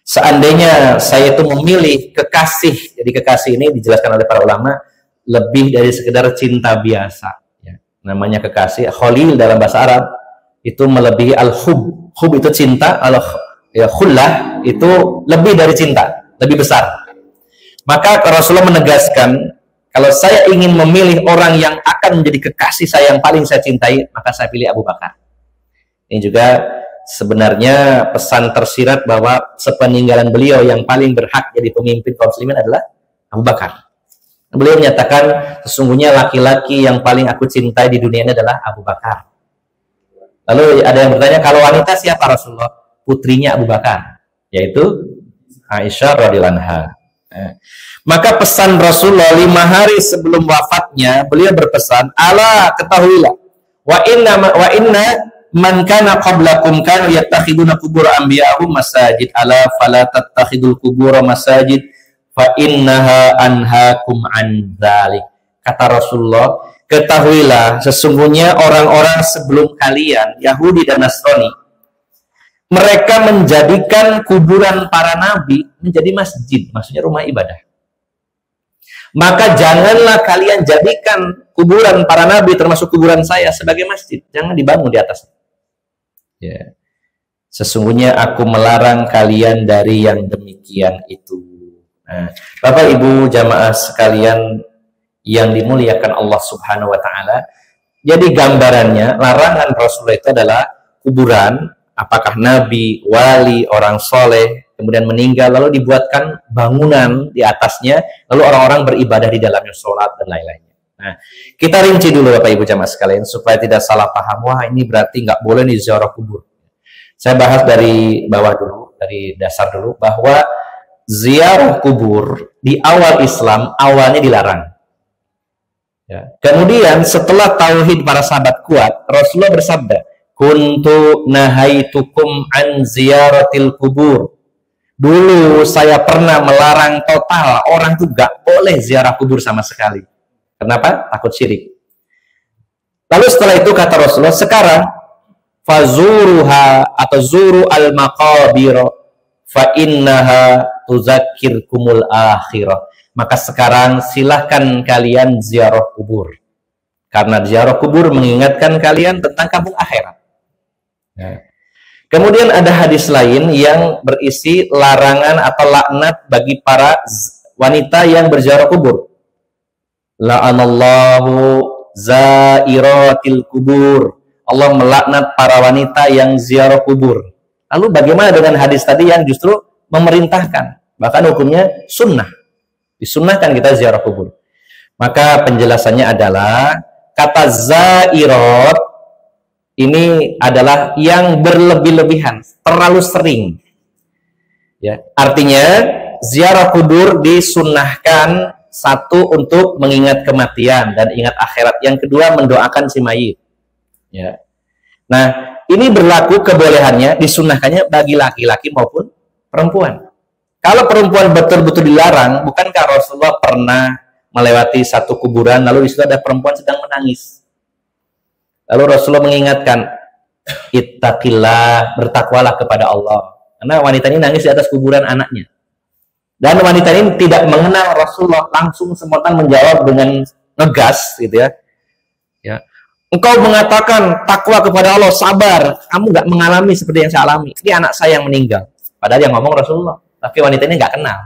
Seandainya saya itu memilih kekasih, jadi kekasih ini dijelaskan oleh para ulama lebih dari sekedar cinta biasa. Ya. Namanya kekasih, khalil dalam bahasa Arab itu melebihi al-hub. Hub itu cinta, khullah itu lebih dari cinta, lebih besar. Maka Rasulullah menegaskan, kalau saya ingin memilih orang yang akan menjadi kekasih saya yang paling saya cintai, maka saya pilih Abu Bakar. Ini juga sebenarnya pesan tersirat bahwa sepeninggalan beliau yang paling berhak jadi pemimpin kaum muslimin adalah Abu Bakar. Beliau menyatakan, sesungguhnya laki-laki yang paling aku cintai di dunia ini adalah Abu Bakar. Lalu ada yang bertanya, kalau wanita siapa Rasulullah? Putrinya Abu Bakar, yaitu Aisyah radhiyallahu anha. Maka pesan Rasulullah 5 hari sebelum wafatnya, beliau berpesan, ala ketahuilah, wa inna man kana qablakum kanu yattakhiduna qubur anbiya'ihim masajid ala fala tattakhidul qubur masajid fa innaha anhaakum an dzalik. Kata Rasulullah, ketahuilah sesungguhnya orang-orang sebelum kalian, Yahudi dan Nasrani, Mereka menjadikan kuburan para nabi menjadi masjid, maksudnya rumah ibadah. Maka janganlah kalian jadikan kuburan para nabi, termasuk kuburan saya, sebagai masjid. Jangan dibangun di atas. Ya. Sesungguhnya aku melarang kalian dari yang demikian itu. Nah, Bapak Ibu jamaah sekalian yang dimuliakan Allah Subhanahu wa taala, jadi gambarannya larangan Rasulullah itu adalah kuburan, apakah nabi, wali, orang soleh, kemudian meninggal, lalu dibuatkan bangunan di atasnya, lalu orang-orang beribadah di dalamnya, sholat dan lain-lainnya. Nah, kita rinci dulu Bapak Ibu jamaah sekalian supaya tidak salah paham. Wah, ini berarti nggak boleh nih ziarah kubur. Saya bahas dari bawah dulu, dari dasar dulu, bahwa ziarah kubur di awal Islam awalnya dilarang. Ya. Kemudian setelah tauhid para sahabat kuat, Rasulullah bersabda, kuntu nahaitukum an ziyaratil kubur. Dulu saya pernah melarang total, orang tuh gak boleh ziarah kubur sama sekali. Kenapa? Takut syirik. Lalu setelah itu kata Rasulullah, sekarang fazuruha atau zuru al maqabir fa innaha tuzakkirkumul akhirah. Maka sekarang silahkan kalian ziarah kubur, karena ziarah kubur mengingatkan kalian tentang kampung akhirat. Nah, kemudian ada hadis lain yang berisi larangan atau laknat bagi para wanita yang berziarah kubur. La'anallahu zairatil kubur. Allah melaknat para wanita yang ziarah kubur. Lalu bagaimana dengan hadis tadi yang justru memerintahkan, bahkan hukumnya sunnah, disunnahkan kita ziarah kubur? Maka penjelasannya adalah kata zairat ini adalah yang berlebih-lebihan, terlalu sering. Ya, artinya ziarah kubur disunnahkan, satu untuk mengingat kematian dan ingat akhirat, yang kedua mendoakan si mayit. Ya. Nah, ini berlaku kebolehannya, disunnahkannya bagi laki-laki maupun perempuan. Kalau perempuan betul-betul dilarang, bukankah Rasulullah pernah melewati satu kuburan, lalu di situ ada perempuan sedang menangis. Lalu Rasulullah mengingatkan, ittaqillah, bertakwalah kepada Allah. Karena wanita ini nangis di atas kuburan anaknya. Dan wanita ini tidak mengenal Rasulullah, langsung spontan menjawab dengan ngegas, gitu ya. Ya. Engkau mengatakan takwa kepada Allah, sabar. Kamu nggak mengalami seperti yang saya alami. Ini anak saya yang meninggal. Padahal yang ngomong Rasulullah. Tapi wanita ini nggak kenal.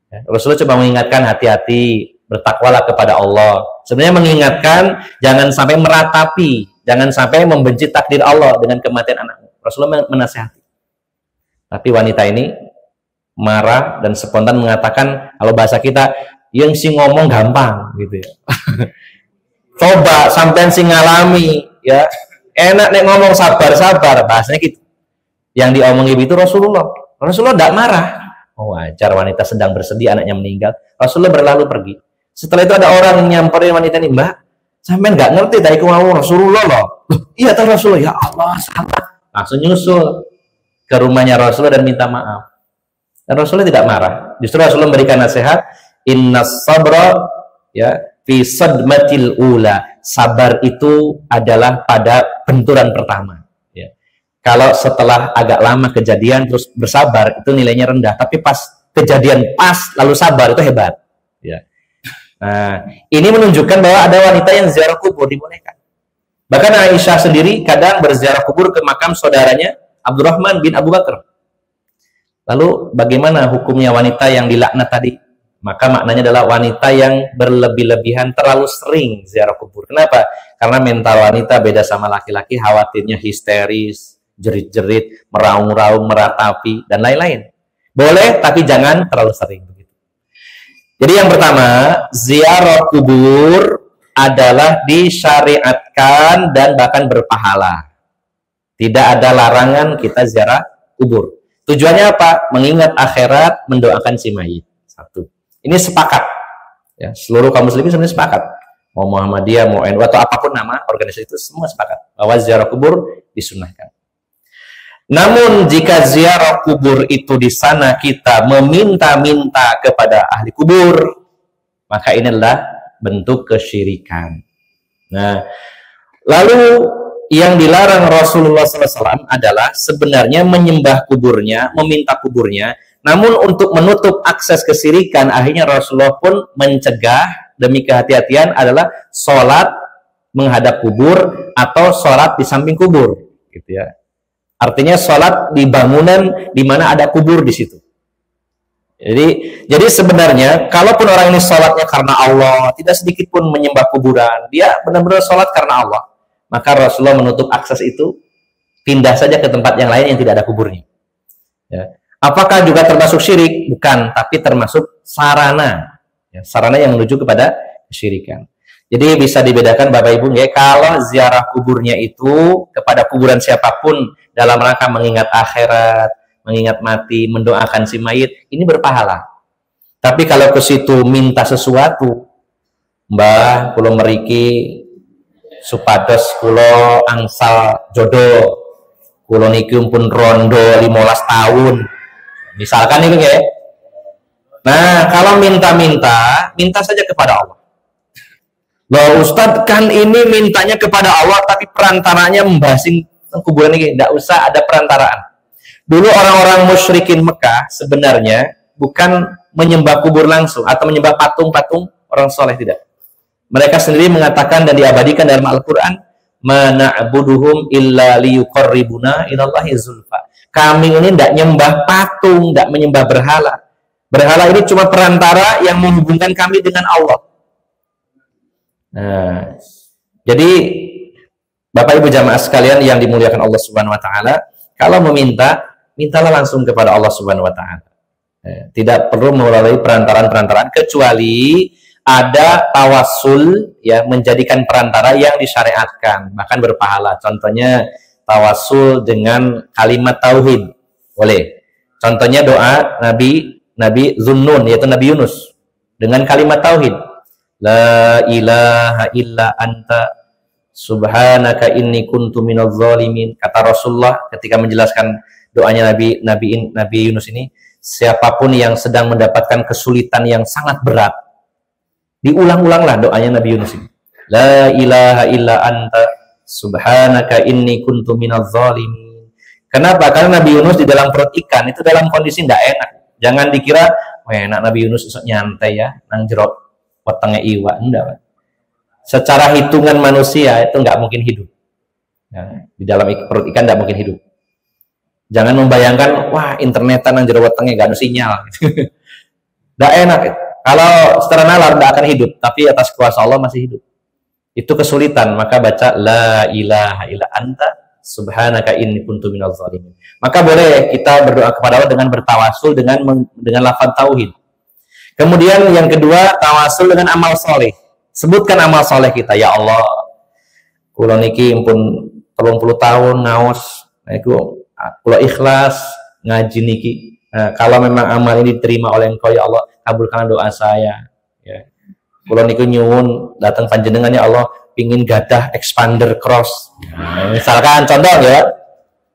Ya. Rasulullah coba mengingatkan, hati-hati, bertakwalah kepada Allah. Sebenarnya mengingatkan, jangan sampai meratapi, jangan sampai membenci takdir Allah dengan kematian anakmu. Rasulullah menasihati. Tapi wanita ini marah dan spontan mengatakan, kalau bahasa kita, yang si ngomong gampang, gitu ya. Coba sampean sing ngalami, ya enak nek ngomong sabar-sabar, bahasanya gitu. Yang diomongi itu Rasulullah. Rasulullah tidak marah. Oh, wajar, wanita sedang bersedih anaknya meninggal. Rasulullah berlalu pergi. Setelah itu ada orang yang nyamperin wanita ini, Mbak, sampean nggak ngerti tadi aku ngomong Rasulullah loh. Iya tahu Rasulullah, ya Allah salah. Langsung nyusul ke rumahnya Rasulullah dan minta maaf. Dan Rasulullah tidak marah. Justru Rasulullah memberikan nasihat, innas sabra ya fi sadmatil ula. Sabar itu adalah pada benturan pertama. Ya. Kalau setelah agak lama kejadian terus bersabar, itu nilainya rendah. Tapi pas kejadian pas lalu sabar, itu hebat. Ya. Nah, ini menunjukkan bahwa ada wanita yang ziarah kubur dibolehkan. Bahkan Aisyah sendiri kadang berziarah kubur ke makam saudaranya Abdurrahman bin Abu Bakar. Lalu bagaimana hukumnya wanita yang dilaknat tadi? Maka maknanya adalah wanita yang berlebih-lebihan, terlalu sering ziarah kubur. Kenapa? Karena mental wanita beda sama laki-laki, khawatirnya histeris, jerit-jerit, meraung-raung, meratapi, dan lain-lain. Boleh, tapi jangan terlalu sering. Jadi yang pertama, ziarah kubur adalah disyariatkan dan bahkan berpahala. Tidak ada larangan kita ziarah kubur. Tujuannya apa? Mengingat akhirat, mendoakan si mayit. Satu. Ini sepakat. Ya, seluruh kaum muslimin sebenarnya sepakat. Mau Muhammadiyah, mau NU, atau apapun nama organisasi itu, semua sepakat bahwa ziarah kubur disunahkan. Namun jika ziarah kubur itu di sana kita meminta-minta kepada ahli kubur, maka ini adalah bentuk kesyirikan. Nah, lalu yang dilarang Rasulullah SAW adalah sebenarnya menyembah kuburnya, meminta kuburnya. Namun untuk menutup akses kesirikan, akhirnya Rasulullah pun mencegah demi kehati-hatian adalah sholat menghadap kubur atau sholat di samping kubur, gitu ya. Artinya sholat di bangunan di mana ada kubur di situ. Jadi sebenarnya kalaupun orang ini sholatnya karena Allah, tidak sedikit pun menyembah kuburan, dia benar-benar sholat karena Allah, maka Rasulullah menutup akses itu, pindah saja ke tempat yang lain yang tidak ada kuburnya. Ya. Apakah juga termasuk syirik? Bukan, tapi termasuk sarana, ya, sarana yang menuju kepada kesyirikan. Jadi bisa dibedakan Bapak Ibu, ya, kalau ziarah kuburnya itu kepada kuburan siapapun dalam rangka mengingat akhirat, mengingat mati, mendoakan si mayit, ini berpahala. Tapi kalau ke situ minta sesuatu, Mbah, kulo meriki supados kulo angsal jodoh, kulo niki pun rondo 15 tahun, misalkan itu ya. Nah, kalau minta saja kepada Allah. Loh Ustadz, kan ini mintanya kepada Allah, tapi perantaranya membasing kuburan ini, tidak usah ada perantaraan. Dulu orang-orang musyrikin Mekah sebenarnya bukan menyembah kubur langsung atau menyembah patung-patung orang soleh, tidak. Mereka sendiri mengatakan dan diabadikan dalam Al-Quran, "Mana'buduhum illa liyuqarribuna ilallahi zulfa." Kami ini tidak menyembah patung, tidak menyembah berhala. Berhala ini cuma perantara yang menghubungkan kami dengan Allah. Nah, jadi Bapak Ibu jamaah sekalian yang dimuliakan Allah Subhanahu wa taala, kalau mintalah langsung kepada Allah Subhanahu wa taala. Tidak perlu melalui perantaraan-perantaraan, kecuali ada tawassul, ya, menjadikan perantara yang disyariatkan, bahkan berpahala. Contohnya tawassul dengan kalimat tauhid, boleh. Contohnya doa Nabi Zunnun, yaitu Nabi Yunus, dengan kalimat tauhid. La ilaha illa anta subhanaka inni kuntu minadz zalimin. Kata Rasulullah ketika menjelaskan doanya Nabi Yunus ini, siapapun yang sedang mendapatkan kesulitan yang sangat berat, diulang-ulanglah doanya Nabi Yunus ini. La ilaha illa anta subhanaka inni kuntu minadz zalimin. Kenapa? Karena Nabi Yunus di dalam perut ikan itu dalam kondisi tidak enak. Jangan dikira, enak Nabi Yunus esok nyantai ya, nang jero wetenge iwak, enggak. Secara hitungan manusia itu nggak mungkin hidup. Nah, di dalam perut ikan nggak mungkin hidup. Jangan membayangkan, wah internetan nang jero wetenge nggak ada sinyal. Nggak enak. Kalau secara nalar nggak akan hidup, tapi atas kuasa Allah masih hidup. Itu kesulitan, maka baca la ilaha illa anta subhanaka inni kuntu minadz zalimin. Maka boleh kita berdoa kepada Allah dengan bertawasul dengan lafaz tauhid. Kemudian yang kedua, tawasul dengan amal soleh. Sebutkan amal soleh kita. Ya Allah, kula niki pun 30 tahun ngaos, niku kula ikhlas ngaji niki. Nah, kalau memang amal ini diterima oleh Engkau ya Allah, kabulkanlah doa saya. Ya. Kula niku nyuwun datang panjenengan ya Allah, pingin gadah expander cross. Nah, misalkan contoh ya.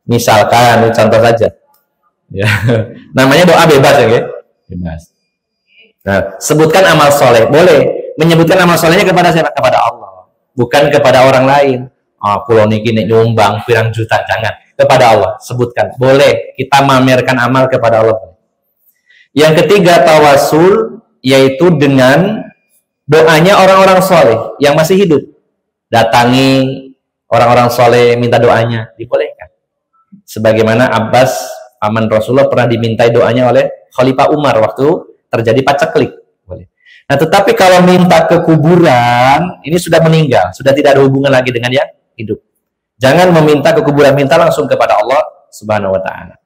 Misalkan, ini contoh saja. Ya. Namanya doa bebas ya, bebas. Nah, sebutkan amal soleh. Boleh menyebutkan amal solehnya kepada siapa? Kepada Allah, bukan kepada orang lain. Pulau niki nyumbang pirang juta, jangan. Kepada Allah sebutkan. Boleh kita mamerkan amal kepada Allah. Yang ketiga, tawasul, yaitu dengan doanya orang-orang soleh yang masih hidup. Datangi orang-orang soleh, minta doanya, dibolehkan. Sebagaimana Abbas, paman Rasulullah, pernah dimintai doanya oleh Khalifah Umar waktu terjadi paceklik. Nah, tetapi kalau minta ke kuburan, ini sudah meninggal, sudah tidak ada hubungan lagi dengan yang hidup. Jangan meminta ke kuburan, minta langsung kepada Allah Subhanahu wa taala.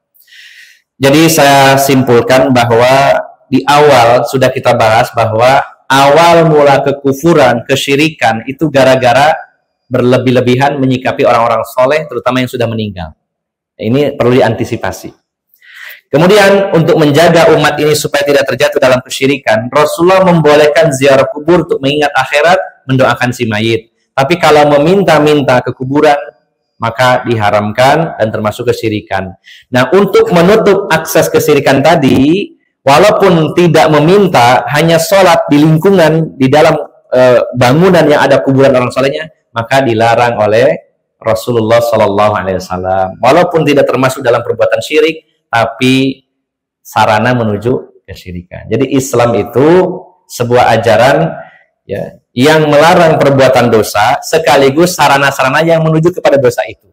Jadi saya simpulkan bahwa di awal sudah kita bahas bahwa awal mula kekufuran, kesyirikan itu gara-gara berlebih-lebihan menyikapi orang-orang soleh, terutama yang sudah meninggal. Ini perlu diantisipasi. Kemudian untuk menjaga umat ini supaya tidak terjatuh dalam kesyirikan, Rasulullah membolehkan ziarah kubur untuk mengingat akhirat, mendoakan si mayit. Tapi kalau meminta-minta ke kuburan, maka diharamkan dan termasuk kesyirikan. Nah, untuk menutup akses kesyirikan tadi, walaupun tidak meminta, hanya sholat di lingkungan, di dalam bangunan yang ada kuburan orang solehnya, maka dilarang oleh Rasulullah Shallallahu Alaihi Wasallam. Walaupun tidak termasuk dalam perbuatan syirik, tapi sarana menuju kesyirikan. Jadi Islam itu sebuah ajaran ya yang melarang perbuatan dosa sekaligus sarana-sarana yang menuju kepada dosa itu.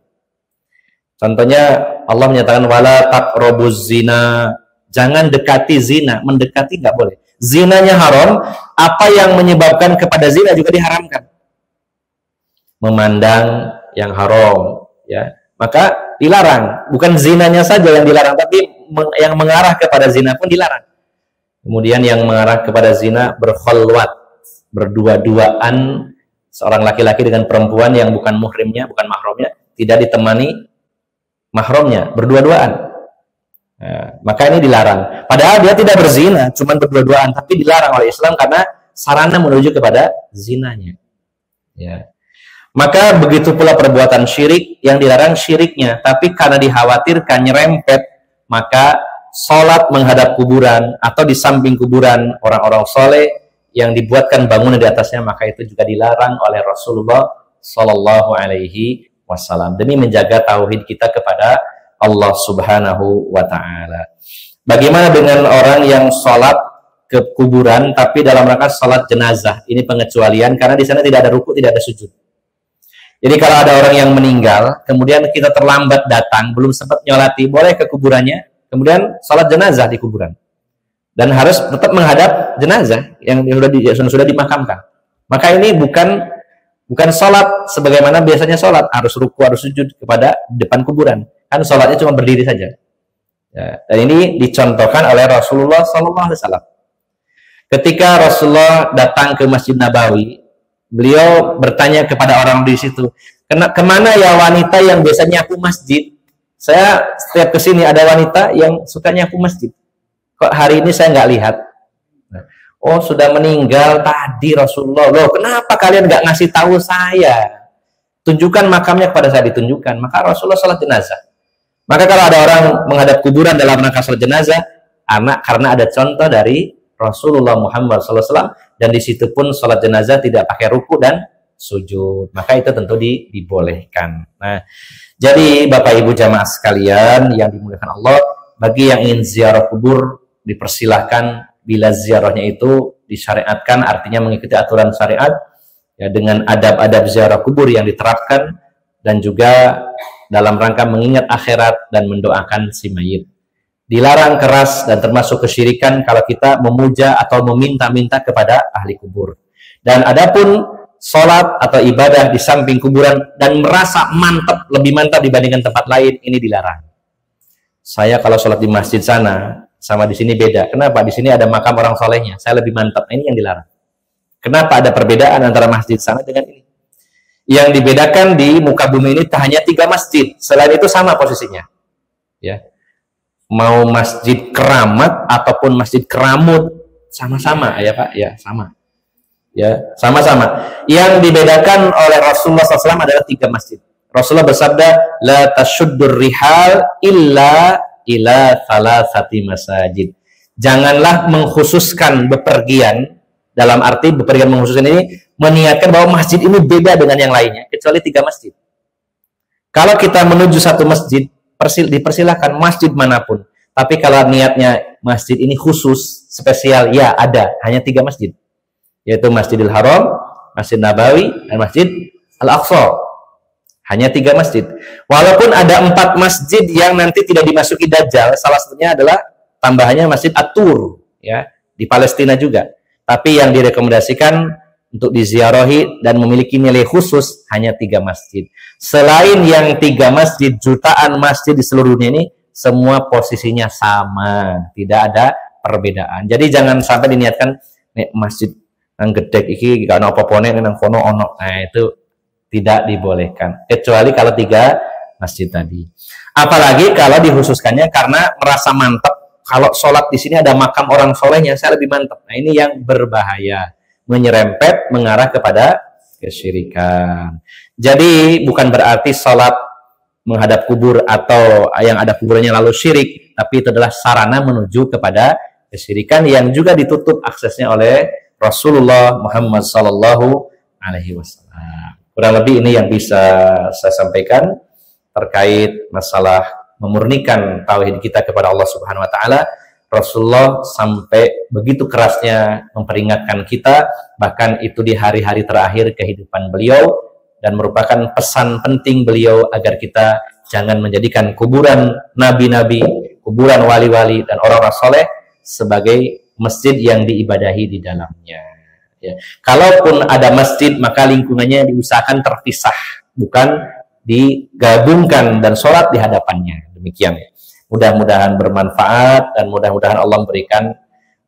Contohnya Allah menyatakan wala taqrabuz zina, jangan dekati zina, mendekati nggak boleh. Zinanya haram, apa yang menyebabkan kepada zina juga diharamkan. Memandang yang haram, ya maka dilarang. Bukan zinanya saja yang dilarang, tapi yang mengarah kepada zina pun dilarang. Kemudian yang mengarah kepada zina berkholwat, berdua-duaan seorang laki-laki dengan perempuan yang bukan muhrimnya, bukan mahramnya, tidak ditemani mahramnya, berdua-duaan. Nah, maka ini dilarang. Padahal dia tidak berzina, cuma berdua-duaan, tapi dilarang oleh Islam karena sarana menuju kepada zinanya. Ya. Maka begitu pula perbuatan syirik yang dilarang syiriknya, tapi karena dikhawatirkan nyerempet, maka sholat menghadap kuburan atau di samping kuburan orang-orang soleh yang dibuatkan bangunan di atasnya, maka itu juga dilarang oleh Rasulullah Shallallahu Alaihi Wasallam demi menjaga tauhid kita kepada Allah Subhanahu Wa Taala. Bagaimana dengan orang yang sholat ke kuburan tapi dalam rangka sholat jenazah? Ini pengecualian karena di sana tidak ada ruku, tidak ada sujud. Jadi kalau ada orang yang meninggal, kemudian kita terlambat datang, belum sempat nyolati, boleh ke kuburannya, kemudian sholat jenazah di kuburan. Dan harus tetap menghadap jenazah yang sudah dimakamkan. Maka ini bukan sholat sebagaimana biasanya sholat, harus ruku, harus sujud kepada depan kuburan. Kan sholatnya cuma berdiri saja. Ya, dan ini dicontohkan oleh Rasulullah SAW. Ketika Rasulullah datang ke Masjid Nabawi, beliau bertanya kepada orang di situ, kemana ya wanita yang biasanya nyapu masjid? Saya setiap kesini ada wanita yang suka nyapu masjid. Kok hari ini saya nggak lihat? Oh, sudah meninggal tadi Rasulullah. Loh, kenapa kalian nggak ngasih tahu saya? Tunjukkan makamnya kepada saya, ditunjukkan. Maka Rasulullah sholat jenazah. Maka kalau ada orang menghadap kuburan dalam rangka sholat jenazah, karena ada contoh dari Rasulullah Muhammad SAW, dan di situ pun sholat jenazah tidak pakai ruku dan sujud, maka itu tentu dibolehkan. Nah, jadi Bapak Ibu jamaah sekalian yang dimuliakan Allah, bagi yang ingin ziarah kubur dipersilahkan bila ziarahnya itu disyariatkan, artinya mengikuti aturan syariat ya, dengan adab-adab ziarah kubur yang diterapkan, dan juga dalam rangka mengingat akhirat dan mendoakan si mayit. Dilarang keras dan termasuk kesyirikan kalau kita memuja atau meminta-minta kepada ahli kubur. Dan adapun sholat atau ibadah di samping kuburan dan merasa mantap, lebih mantap dibandingkan tempat lain, ini dilarang. Saya kalau sholat di masjid sana sama di sini beda. Kenapa? Di sini ada makam orang solehnya, saya lebih mantap. Nah, ini yang dilarang. Kenapa ada perbedaan antara masjid sana dengan ini? Yang dibedakan di muka bumi ini hanya 3 masjid. Selain itu sama posisinya. Ya. Mau masjid keramat ataupun masjid keramut sama-sama ya Pak, ya sama, ya sama-sama. Yang dibedakan oleh Rasulullah SAW adalah 3 masjid. Rasulullah bersabda, la tasyuddur rihal illa ila thalathati masajid. Janganlah mengkhususkan bepergian, dalam arti bepergian mengkhususkan ini meniatkan bahwa masjid ini beda dengan yang lainnya, kecuali 3 masjid. Kalau kita menuju satu masjid, dipersilahkan masjid manapun. Tapi kalau niatnya masjid ini khusus, spesial, ya ada. Hanya 3 masjid. Yaitu Masjidil Haram, Masjid Nabawi, dan Masjid Al-Aqsa. Hanya 3 masjid. Walaupun ada 4 masjid yang nanti tidak dimasuki Dajjal, salah satunya adalah tambahannya Masjid At-Tur, ya, di Palestina juga. Tapi yang direkomendasikan untuk diziarahi dan memiliki nilai khusus hanya 3 masjid. Selain yang 3 masjid, jutaan masjid di seluruh dunia ini semua posisinya sama, tidak ada perbedaan. Jadi jangan sampai diniatkan nek masjid nang gedek iki gak ono apa-apane nang kono ono. Nah, itu tidak dibolehkan kecuali kalau 3 masjid tadi. Apalagi kalau dikhususkannya karena merasa mantap, kalau sholat di sini ada makam orang solehnya, saya lebih mantap. Nah, ini yang berbahaya, menyerempet mengarah kepada kesyirikan. Jadi bukan berarti sholat menghadap kubur atau yang ada kuburannya lalu syirik, tapi itu adalah sarana menuju kepada kesyirikan yang juga ditutup aksesnya oleh Rasulullah Muhammad SAW. Kurang lebih ini yang bisa saya sampaikan terkait masalah memurnikan tauhid kita kepada Allah Subhanahu wa taala. Rasulullah sampai begitu kerasnya memperingatkan kita, bahkan itu di hari-hari terakhir kehidupan beliau, dan merupakan pesan penting beliau agar kita jangan menjadikan kuburan nabi-nabi, kuburan wali-wali dan orang-orang soleh sebagai masjid yang diibadahi di dalamnya. Ya. Kalaupun ada masjid, maka lingkungannya diusahakan terpisah, bukan digabungkan dan sholat di hadapannya. Demikian ya. Mudah-mudahan bermanfaat dan mudah-mudahan Allah memberikan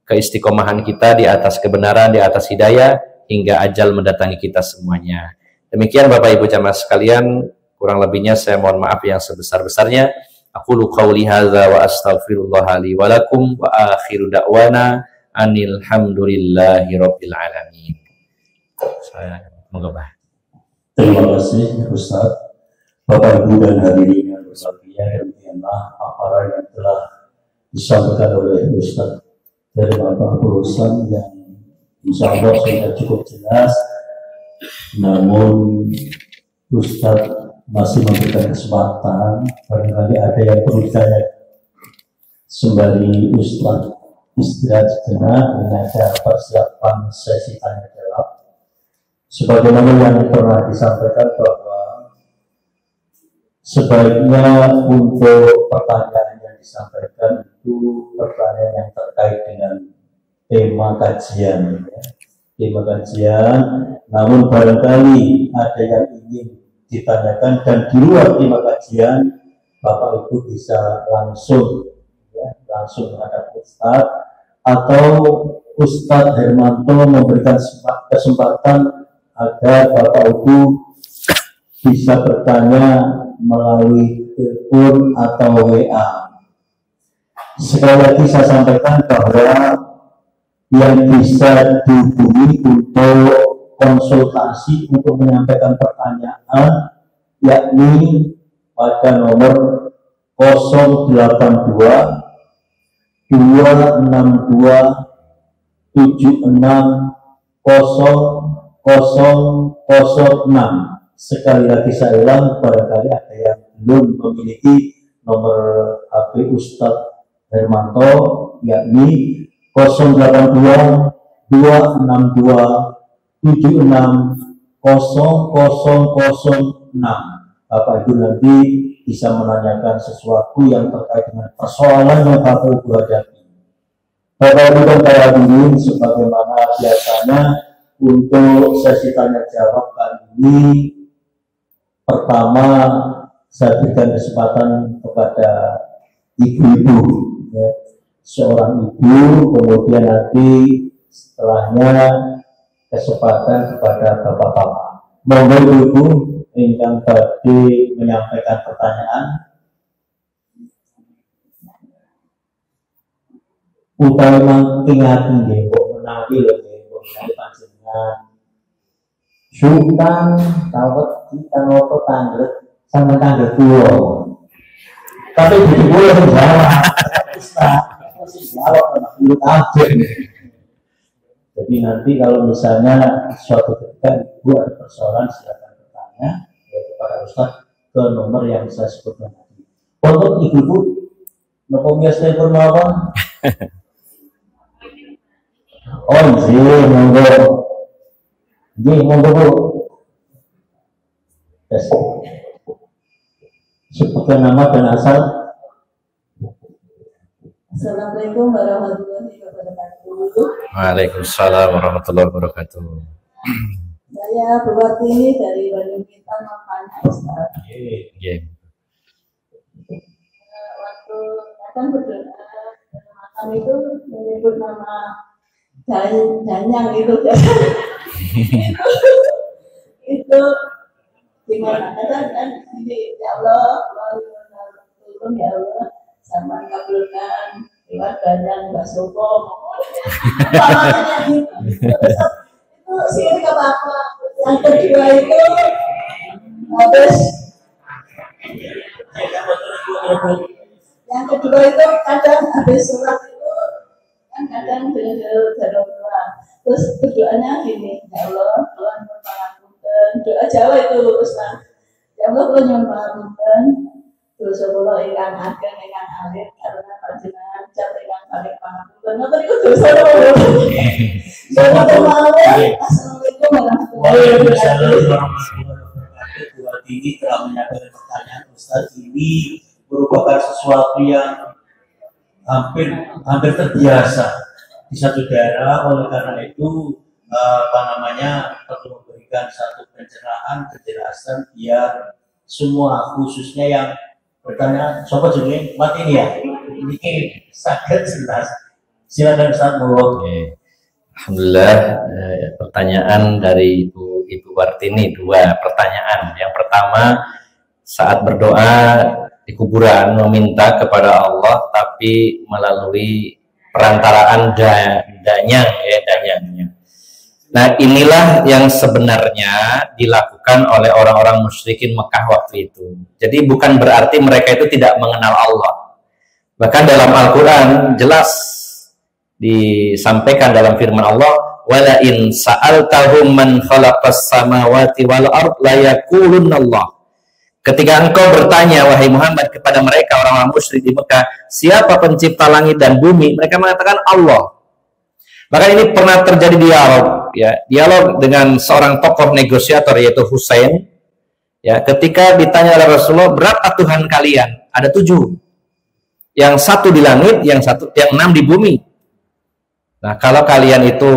keistiqomahan kita di atas kebenaran, di atas hidayah hingga ajal mendatangi kita semuanya. Demikian Bapak Ibu jamaah sekalian, kurang lebihnya saya mohon maaf yang sebesar-besarnya. Aqulu qawli hadza wa astaghfirullah li wa lakum wa akhiru da'wana anil hamdulillahi rabbil alamin. Saya menggabah. Terima kasih Ustaz. Bapak Ibu dan hadirin yang berbahagia, demikianlah paparan yang telah disampaikan oleh Ustaz dari beberapa urusan yang insya Allah sudah cukup jelas. Namun Ustaz masih memberikan kesempatan, barangkali ada yang perlu ditanya. Sembari Ustaz istirahat sejenak dengan cara persiapan sesi tanya jawab, sebagaimana yang pernah disampaikan bahwa sebaiknya untuk pertanyaan yang disampaikan itu pertanyaan yang terkait dengan tema kajian, ya. Tema kajian, namun barangkali ada yang ingin ditanyakan dan di luar tema kajian, Bapak Ibu bisa langsung menghadap Ustaz, atau Ustadz Hermanto memberikan kesempatan agar Bapak Ibu bisa bertanya melalui telepon atau WA. Sekali lagi saya sampaikan bahwa yang bisa dihubungi untuk konsultasi untuk menyampaikan pertanyaan yakni pada nomor 082 262-76-0006. Sekali lagi saya ulang, barangkali ada yang belum memiliki nomor HP Ustadz Hermanto, yakni 082-262-76-0006. Bapak Ibu nanti bisa menanyakan sesuatu yang terkait dengan persoalan yang Bapak Ibu hadapi. Bapak Ibu dan para hadirin, sebagaimana biasanya untuk sesi tanya jawab kali ini, pertama saya berikan kesempatan kepada ibu-ibu, ya. Seorang ibu, kemudian nanti setelahnya kesempatan kepada bapak-bapak. Monggo ibu ingkang badhe menyampaikan pertanyaan. Utawi mangkingaken nggih, kok menawi lho nggih, kok menawi panjenengan sukan tawet kita ngopo tanglet sama tanglet kula. Tapi di kula sing jawab, sing jawab menurut aja. Jadi nanti kalau misalnya suatu ketika ibu ada persoalan, silakan bertanya kepada Ustaz ke nomor yang saya sebutkan tadi. Untuk ibu-ibu, nopo biasa telepon apa? Oh, monggo. Monggo Bu. Yes. Sebutkan nama dan asal. Assalamualaikum warahmatullahi wabarakatuh. Waalaikumsalam warahmatullahi wabarakatuh. Saya Buwati dari Bandung Kita Makanya Ustaz. Waktu akan berdoa makam itu menyebut nama Janyang itu. Itu gimana? Kan ya Allah, tolong ya Allah, sama kabulkan lewat Janyang Mbak Sopo. Itu sirik apa? Yang kedua itu habis. Yang kedua itu kadang habis surat itu kan kadang dengan terus berdoanya gini, ya Allah, Tuhan berpangapunten, doa Jawa itu Ustaz. Ya Allah kula nyuwun pangapunten. Terus kula ingkang ageng ingkang alit karena panjenengan cat ingkang paling pangapunten. Ngoten niku dosa kula. Assalamualaikum warahmatullahi wabarakatuh. Buat ini telah menyampaikan pertanyaan Ustaz, ini merupakan sesuatu yang hampir terbiasa di satu daerah. Oleh karena itu perlu memberikan satu pencerahan, kejelasan biar semua khususnya yang bertanya sobat juga mati ini ya ini sangat jelas. Silakan Ustaz. Alhamdulillah, pertanyaan dari Ibu Wartini, 2 pertanyaan. Yang pertama, saat berdoa di kuburan meminta kepada Allah tapi melalui perantaraan danyangnya. Nah, inilah yang sebenarnya dilakukan oleh orang-orang musyrikin Mekah waktu itu. Jadi bukan berarti mereka itu tidak mengenal Allah. Bahkan dalam Al-Quran jelas disampaikan dalam firman Allah, wala in sa'altahum man khalaqas samawati wal ard la yaqulunallah. Ketika engkau bertanya wahai Muhammad kepada mereka orang-orang musyrik di Mekah, siapa pencipta langit dan bumi? Mereka mengatakan Allah. Maka ini pernah terjadi dialog dengan seorang tokoh negosiator yaitu Husain. Ya, ketika ditanya oleh Rasulullah, berapa Tuhan kalian? Ada 7. Yang 1 di langit, yang 6 di bumi. Nah, kalau kalian itu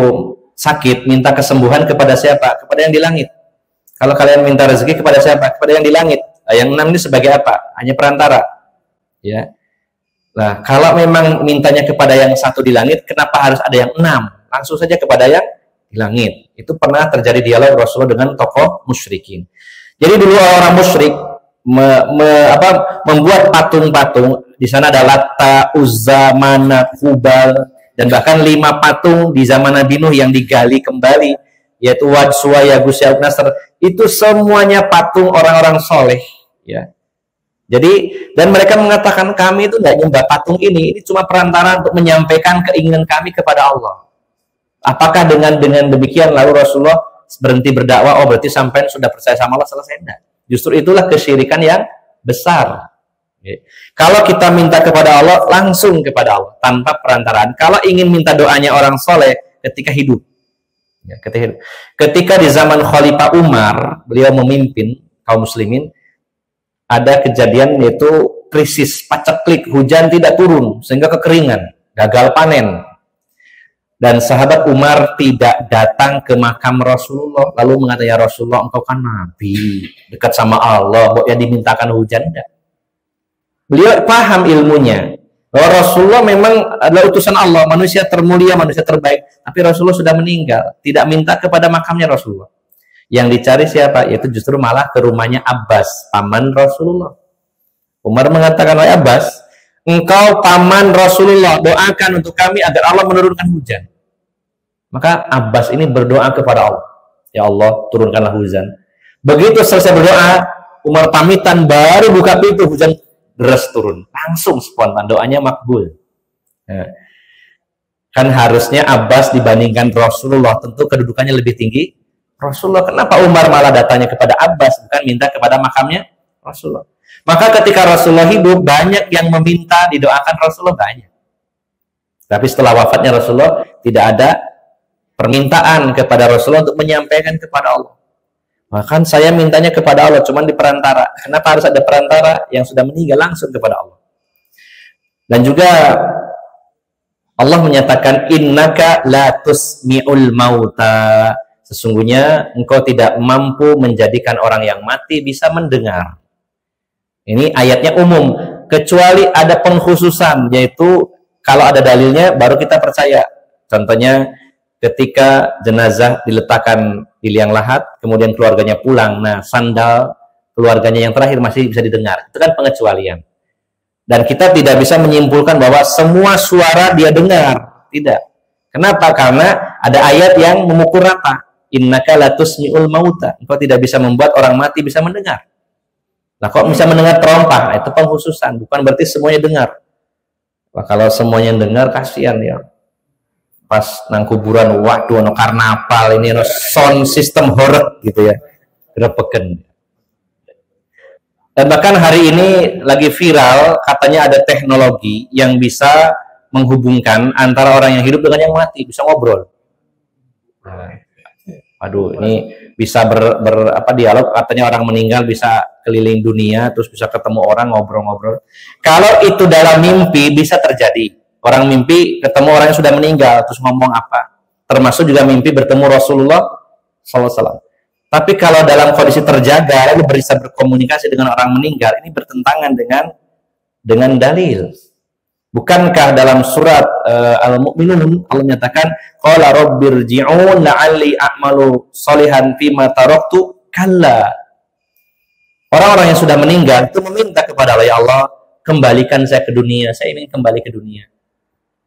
sakit, minta kesembuhan kepada siapa? Kepada yang di langit. Kalau kalian minta rezeki kepada siapa? Kepada yang di langit. Nah, yang 6 ini sebagai apa? Hanya perantara. Ya. Nah, kalau memang mintanya kepada yang 1 di langit, kenapa harus ada yang 6? Langsung saja kepada yang di langit. Itu pernah terjadi dialog Rasulullah dengan tokoh musyrikin. Jadi dulu orang musyrik membuat patung-patung. Di sana ada Latta, Uzza, Manat, Hubal, dan bahkan 5 patung di zaman Nabi Nuh yang digali kembali, yaitu Wad, Suwa, Yagus, Ya'uq, Nasr. Itu semuanya patung orang-orang soleh. Ya. Jadi, dan mereka mengatakan kami itu tidak nyembah patung ini cuma perantara untuk menyampaikan keinginan kami kepada Allah. Apakah dengan demikian lalu Rasulullah berhenti berdakwah? Oh, berarti sampai sudah percaya sama Allah, selesai. Enggak. Justru itulah kesyirikan yang besar. Ya. Kalau kita minta kepada Allah, langsung kepada Allah tanpa perantaraan. Kalau ingin minta doanya orang soleh ketika hidup, ya, ketika di zaman Khalifah Umar, beliau memimpin kaum muslimin, ada kejadian yaitu krisis paceklik, hujan tidak turun sehingga kekeringan, gagal panen. Dan sahabat Umar tidak datang ke makam Rasulullah lalu mengatakan, ya Rasulullah, engkau kan nabi dekat sama Allah, kok yang dimintakan hujan? Enggak. Beliau paham ilmunya bahwa Rasulullah memang adalah utusan Allah, manusia termulia, manusia terbaik, tapi Rasulullah sudah meninggal, tidak minta kepada makamnya Rasulullah. Yang dicari siapa? Yaitu justru malah ke rumahnya Abbas, paman Rasulullah. Umar mengatakan, wahai Abbas, engkau paman Rasulullah, doakan untuk kami agar Allah menurunkan hujan. Maka Abbas ini berdoa kepada Allah, ya Allah, turunkanlah hujan. Begitu selesai berdoa, Umar pamitan, baru buka pintu, hujan deras turun, langsung spontan, doanya makbul. Ya. Kan harusnya Abbas dibandingkan Rasulullah, tentu kedudukannya lebih tinggi Rasulullah. Kenapa Umar malah datanya kepada Abbas, bukan minta kepada makamnya Rasulullah? Maka ketika Rasulullah hidup, banyak yang meminta didoakan Rasulullah, banyak. Tapi setelah wafatnya Rasulullah, tidak ada permintaan kepada Rasulullah untuk menyampaikan kepada Allah. Bahkan saya mintanya kepada Allah, cuman di perantara. Kenapa harus ada perantara? Yang sudah meninggal langsung kepada Allah. Dan juga Allah menyatakan, innaka la tusmi'ul mauta. Sesungguhnya engkau tidak mampu menjadikan orang yang mati bisa mendengar. Ini ayatnya umum, kecuali ada pengkhususan, yaitu kalau ada dalilnya baru kita percaya. Contohnya ketika jenazah diletakkan di liang lahat, kemudian keluarganya pulang, nah sandal keluarganya yang terakhir masih bisa didengar. Itu kan pengecualian. Dan kita tidak bisa menyimpulkan bahwa semua suara dia dengar. Tidak. Kenapa? Karena ada ayat yang memukul rata. Innaka la tusmi'ul mauta. Engkau tidak bisa membuat orang mati bisa mendengar. Nah, kok bisa mendengar terompah? Nah, itu pengkhususan, bukan berarti semuanya dengar. Nah, kalau semuanya dengar, kasihan ya. Pas nang kuburan, waduh, no karnaval ini, no sound system horror gitu ya. Grepeken. Dan bahkan hari ini lagi viral, katanya ada teknologi yang bisa menghubungkan antara orang yang hidup dengan yang mati, bisa ngobrol. Nah, aduh, ini bisa dialog, katanya orang meninggal bisa keliling dunia, terus bisa ketemu orang, ngobrol-ngobrol. Kalau itu dalam mimpi, bisa terjadi. Orang mimpi ketemu orang yang sudah meninggal, terus ngomong apa. Termasuk juga mimpi bertemu Rasulullah SAW. Tapi kalau dalam kondisi terjaga, lalu bisa berkomunikasi dengan orang meninggal, ini bertentangan dengan dalil. Bukankah dalam surat Al-Mu'minun Allah menyatakan, qala rabbirji'un la'alli a'malu sholihan fima taraktu? Kalla. Orang-orang yang sudah meninggal itu meminta kepada Allah, ya Allah, kembalikan saya ke dunia, saya ingin kembali ke dunia.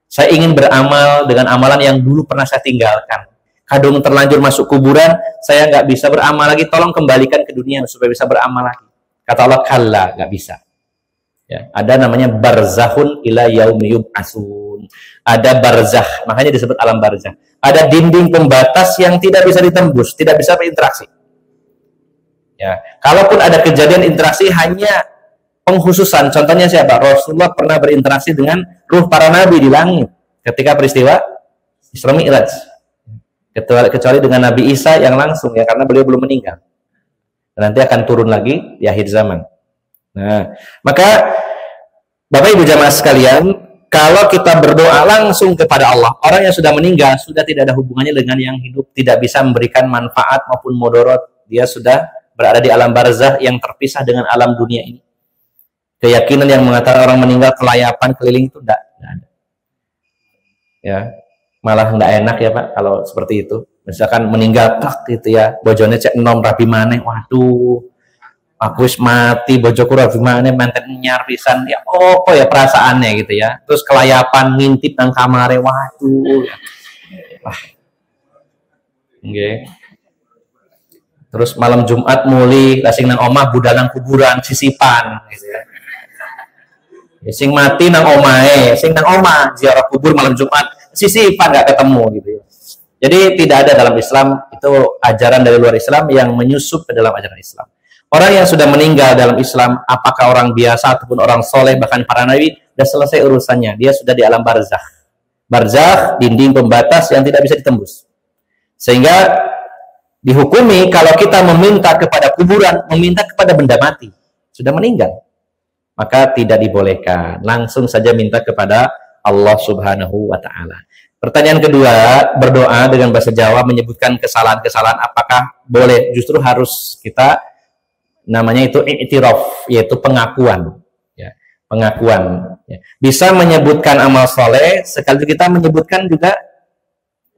Saya ingin beramal dengan amalan yang dulu pernah saya tinggalkan. Kadung terlanjur masuk kuburan, saya nggak bisa beramal lagi, tolong kembalikan ke dunia supaya bisa beramal lagi. Kata Allah, kalla, nggak bisa. Ya, ada namanya barzahun ila yaumi yub'atsun. Ada barzah, makanya disebut alam barzah. Ada dinding pembatas yang tidak bisa ditembus, tidak bisa berinteraksi. Ya, kalaupun ada kejadian interaksi hanya pengkhususan. Contohnya siapa? Rasulullah pernah berinteraksi dengan ruh para nabi di langit ketika peristiwa Isra Mi'raj. Kecuali dengan Nabi Isa yang langsung, ya, karena beliau belum meninggal. Dan nanti akan turun lagi di akhir zaman. Nah, maka Bapak Ibu jamaah sekalian, kalau kita berdoa langsung kepada Allah, orang yang sudah meninggal sudah tidak ada hubungannya dengan yang hidup, tidak bisa memberikan manfaat maupun mudarat. Dia sudah berada di alam barzah yang terpisah dengan alam dunia ini. Keyakinan yang mengatakan orang meninggal kelayapan keliling itu tidak ada. Ya, malah nggak enak ya Pak kalau seperti itu. Misalkan meninggal tak gitu ya, bojone cek nom rabi maneh, waduh, aku wis mati, bojoku rabi maneh, manten nyar pisan, ya apa ya perasaannya gitu ya. Terus kelayapan ngintip nang kamare, waduh. Wah. Okay. Terus malam Jumat muli lasing nang omah budal nang kuburan sisipan gitu ya. Sing mati nang omahe, sing nang omah ziarah kubur malam Jumat sisipan nggak ketemu gitu ya. Jadi tidak ada dalam Islam, itu ajaran dari luar Islam yang menyusup ke dalam ajaran Islam. Orang yang sudah meninggal dalam Islam, apakah orang biasa ataupun orang soleh, bahkan para nabi, sudah selesai urusannya. Dia sudah di alam barzakh. Barzakh, dinding pembatas yang tidak bisa ditembus. Sehingga dihukumi kalau kita meminta kepada kuburan, meminta kepada benda mati, sudah meninggal, maka tidak dibolehkan. Langsung saja minta kepada Allah Subhanahu wa ta'ala. Pertanyaan kedua, berdoa dengan bahasa Jawa menyebutkan kesalahan-kesalahan, apakah boleh? Justru harus kita, namanya itu i'tiraf, yaitu pengakuan. Ya, pengakuan. Ya. Bisa menyebutkan amal soleh, sekaligus kita menyebutkan juga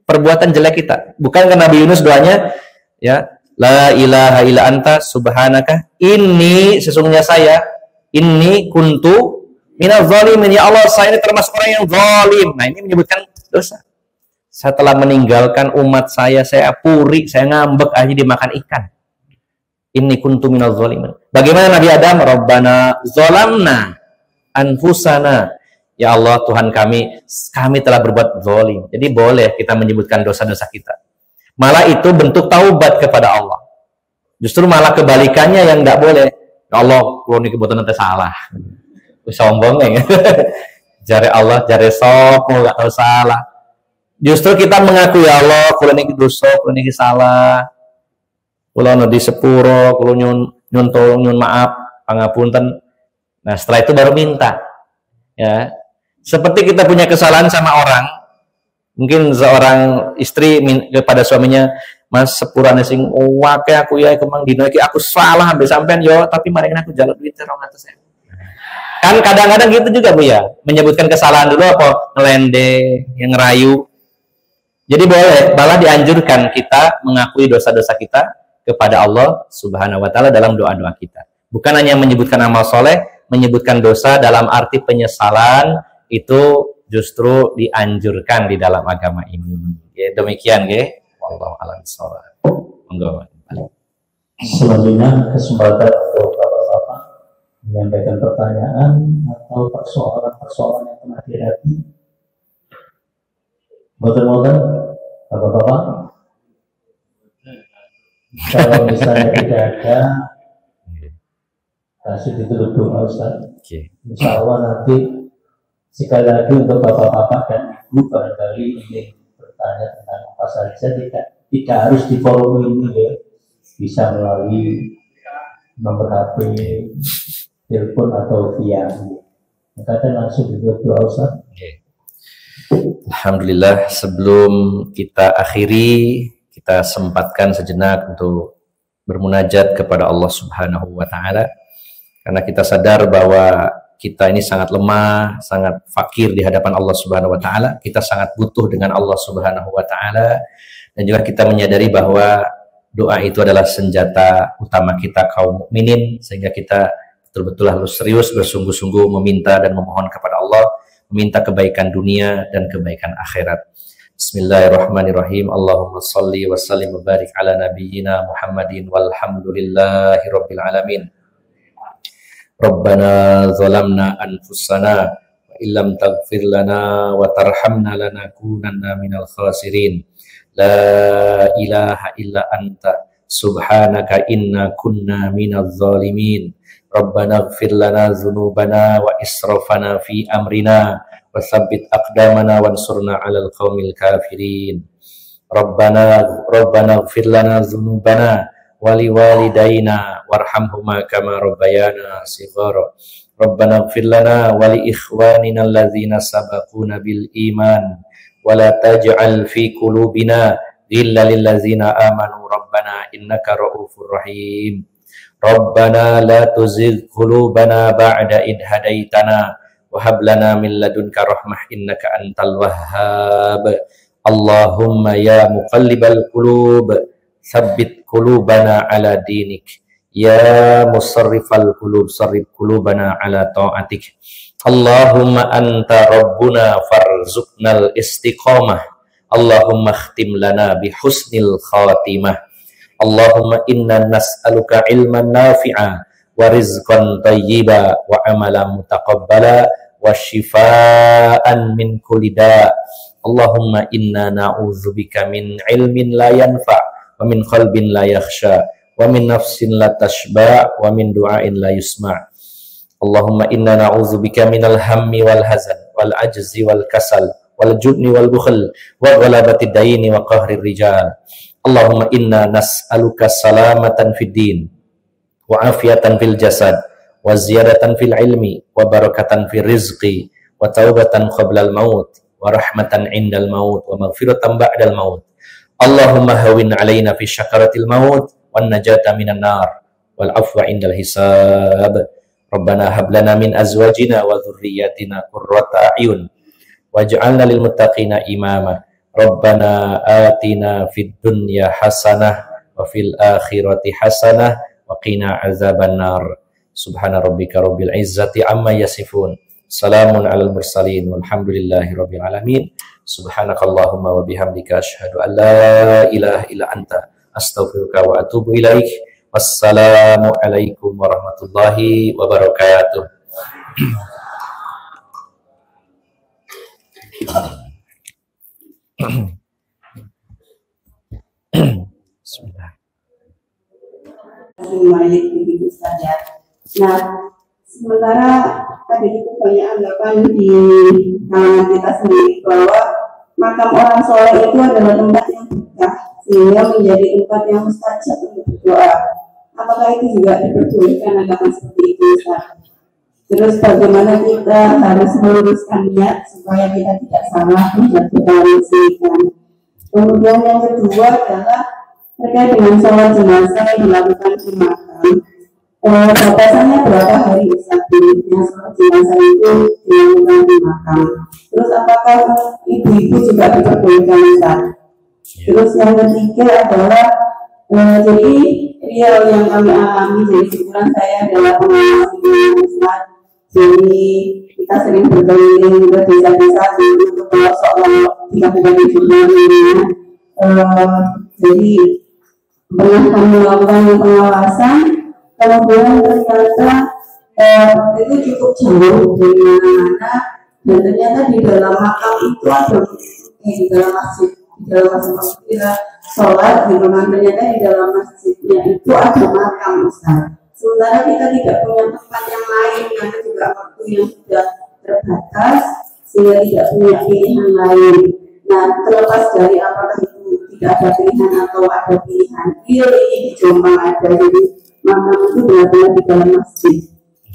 perbuatan jelek kita. Bukan karena Nabi Yunus doanya, ya, la ilaha illa anta subhanaka, ini sesungguhnya saya, ini kuntu minal zalimin, ya Allah, saya ini termasuk orang yang zalim. Nah, ini menyebutkan dosa. Saya telah meninggalkan umat saya puri, saya ngambek aja dimakan ikan. Ini kuntu minal zalimin. Bagaimana Nabi Adam? Rabbana zalamna anfusana. Ya Allah, Tuhan kami telah berbuat zalim. Jadi boleh kita menyebutkan dosa-dosa kita. Malah itu bentuk taubat kepada Allah. Justru malah kebalikannya yang tidak boleh. Ya Allah, kalau ini kebetulan nanti salah. Sombong ya. Jare Allah, jare sop, mau nggak tahu salah. Justru kita mengakui, ya Allah, kalau ini dosa, kalau ini salah. Kalau di sepuro, kalau nyun tolong, nyun maaf, pangapunten. Nah, setelah itu baru minta. Ya. Seperti kita punya kesalahan sama orang, mungkin seorang istri kepada suaminya, Mas sepurane sing wake aku ya kemang dino iki aku salah ambil sampean yo, tapi mari aku jaluk duit 200.000. Kan kadang-kadang gitu juga Bu ya, menyebutkan kesalahan dulu apa ngelende, yang ngerayu. Jadi boleh, malah dianjurkan kita mengakui dosa-dosa kita kepada Allah Subhanahu wa taala dalam doa-doa kita. Bukan hanya menyebutkan amal soleh, menyebutkan dosa dalam arti penyesalan itu justru dianjurkan di dalam agama ini. Ya, demikian nggih. Wallahu a'lam bishawab. Monggo. Selanjutnya kesempatan untuk Bapak-bapak menyampaikan pertanyaan atau persoalan-persoalan yang pernah dihadapi. Boten-boten, Bapak-bapak. Kalau misalnya tidak ada, kasih ditutup doa Ustaz. Insya Allah nanti sekali lagi untuk bapak-bapak dan ibu barangkali ingin bertanya tentang apa saja, tidak harus di forum ini ya, bisa melalui nomor HP, telepon atau via. Maka langsung ditutup doa Ustaz. Alhamdulillah, sebelum kita akhiri, kita sempatkan sejenak untuk bermunajat kepada Allah Subhanahu wa Ta'ala, karena kita sadar bahwa kita ini sangat lemah, sangat fakir di hadapan Allah Subhanahu wa Ta'ala. Kita sangat butuh dengan Allah Subhanahu wa Ta'ala, dan juga kita menyadari bahwa doa itu adalah senjata utama kita kaum mukminin, sehingga kita betul-betul harus serius bersungguh-sungguh meminta dan memohon kepada Allah, meminta kebaikan dunia dan kebaikan akhirat. Bismillahirrahmanirrahim. Allahumma salli wa sallim wa barik ala nabiyyina Muhammadin walhamdulillahi rabbil alamin. Rabbana zalamna anfusana wa illam taghfir lana wa tarhamna lanakunanna minal khasirin. La ilaha illa anta subhanaka inna kunna minaz zalimin. Rabbana ighfir lana dzunubana wa israfana fi amrina wa tsabbit aqdamana wansurna 'alal qaumil kafirin. Rabbana ighfir lana dzunubana wali walidayna warhamhuma kama rabbayana shighara. Rabbana ighfir lana wali ikhwanina alladzina sabaquna bil iman wa la taj'al fi qulubina ghillan lil ladzina amanu rabbana innaka ra'ufur rahim. Rabbana la tuzigh qulubana ba'da id hadaitana wa hab lana min ladunka rahmah innaka antal wahhab. Allahumma ya muqallibal qulub tsabbit qulubana ala dinik, ya musarrifal qulub sarrif qulubana ala ta'atik. Allahumma anta rabbuna farzuqnal istiqamah. Allahumma khtim lana bi husnil khatimah. Allahumma inna nas'aluka ilman nafi'a wa rizqan tayyiba wa amalan mutaqabbala wa shifaan min kulli da'. Allahumma inna na'udzubika min ilmin la yanfa' wa min qalbin la yakhsha wa min nafsin la tashba' wa min du'ain la yusma'. Allahumma inna na'udzubika minal hammi wal hazan wal ajzi wal kasal wal jubni wal bukhl wa ghalabati daini wa qahrir rijal. Allahumma inna nas'aluka salamatan fid din wa afiyatan fil jasad wa ziyadatan fil ilmi wa barakatan fil rizqi wa taubatan qablal maut wa rahmatan indal maut wa maghfiratan ba'dal maut. Allahumma hawin alaina fi syakaratil maut wan najata minan nar wal afwa indal hisab. Rabbana hab lana min azwajina wa dhurriyyatina qurrata a'yun waj'alna lil muttaqina imama. Rabbana atina fid dunya hasanah wa fil akhirati hasanah wa qina azaban nar. Subhana rabbika rabbil izzati amma yasifun. Salamun alal mursalin walhamdulillahi rabbil alamin. Subhanakallahumma wa bihamdika asyhadu an la ilaha illa anta astaghfiruka wa atubu ilaik. Wassalamu alaikum warahmatullahi wabarakatuh. Bismillah. Nah, sementara tadi itu banyak anggapan di kalangan kita sendiri bahwa makam orang soleh itu adalah tempat yang berkah sehingga menjadi tempat yang mustajab untuk berdoa. Apakah itu juga diperbolehkan anggapan seperti itu, Ustaz? Terus bagaimana kita harus meluruskan niat supaya kita tidak salah menjatuhkan musyikan. Kemudian yang kedua adalah terkait dengan sholat jenazah yang dilakukan di makam. Batasannya berapa hari Ustaz yang sholat jenazah itu dilakukan di makam? Terus apakah ibu-ibu juga diperbolehkan Ustaz? Terus yang ketiga adalah jadi real yang kami alami dari syukuran saya adalah pengalaman Ustaz. Jadi kita sering berkeliling ke desa-desa untuk pelosok di Kabupaten Jember. Jadi pernah kami melakukan pengawasan, kemudian ternyata itu cukup jauh dari mana-mana, dan ternyata di dalam makam itu ada di dalam masjid, di dalam masjid kita sholat, di mana ternyata di dalam masjidnya itu ada makam Ustaz. Sementara kita tidak punya tempat yang lain karena juga waktu yang sudah terbatas sehingga tidak punya pilihan lain. Nah, terlepas dari apakah itu tidak ada pilihan atau ada pilihan, pilih di Jombang ada, jadi makam itu benar-benar di dalam masjid.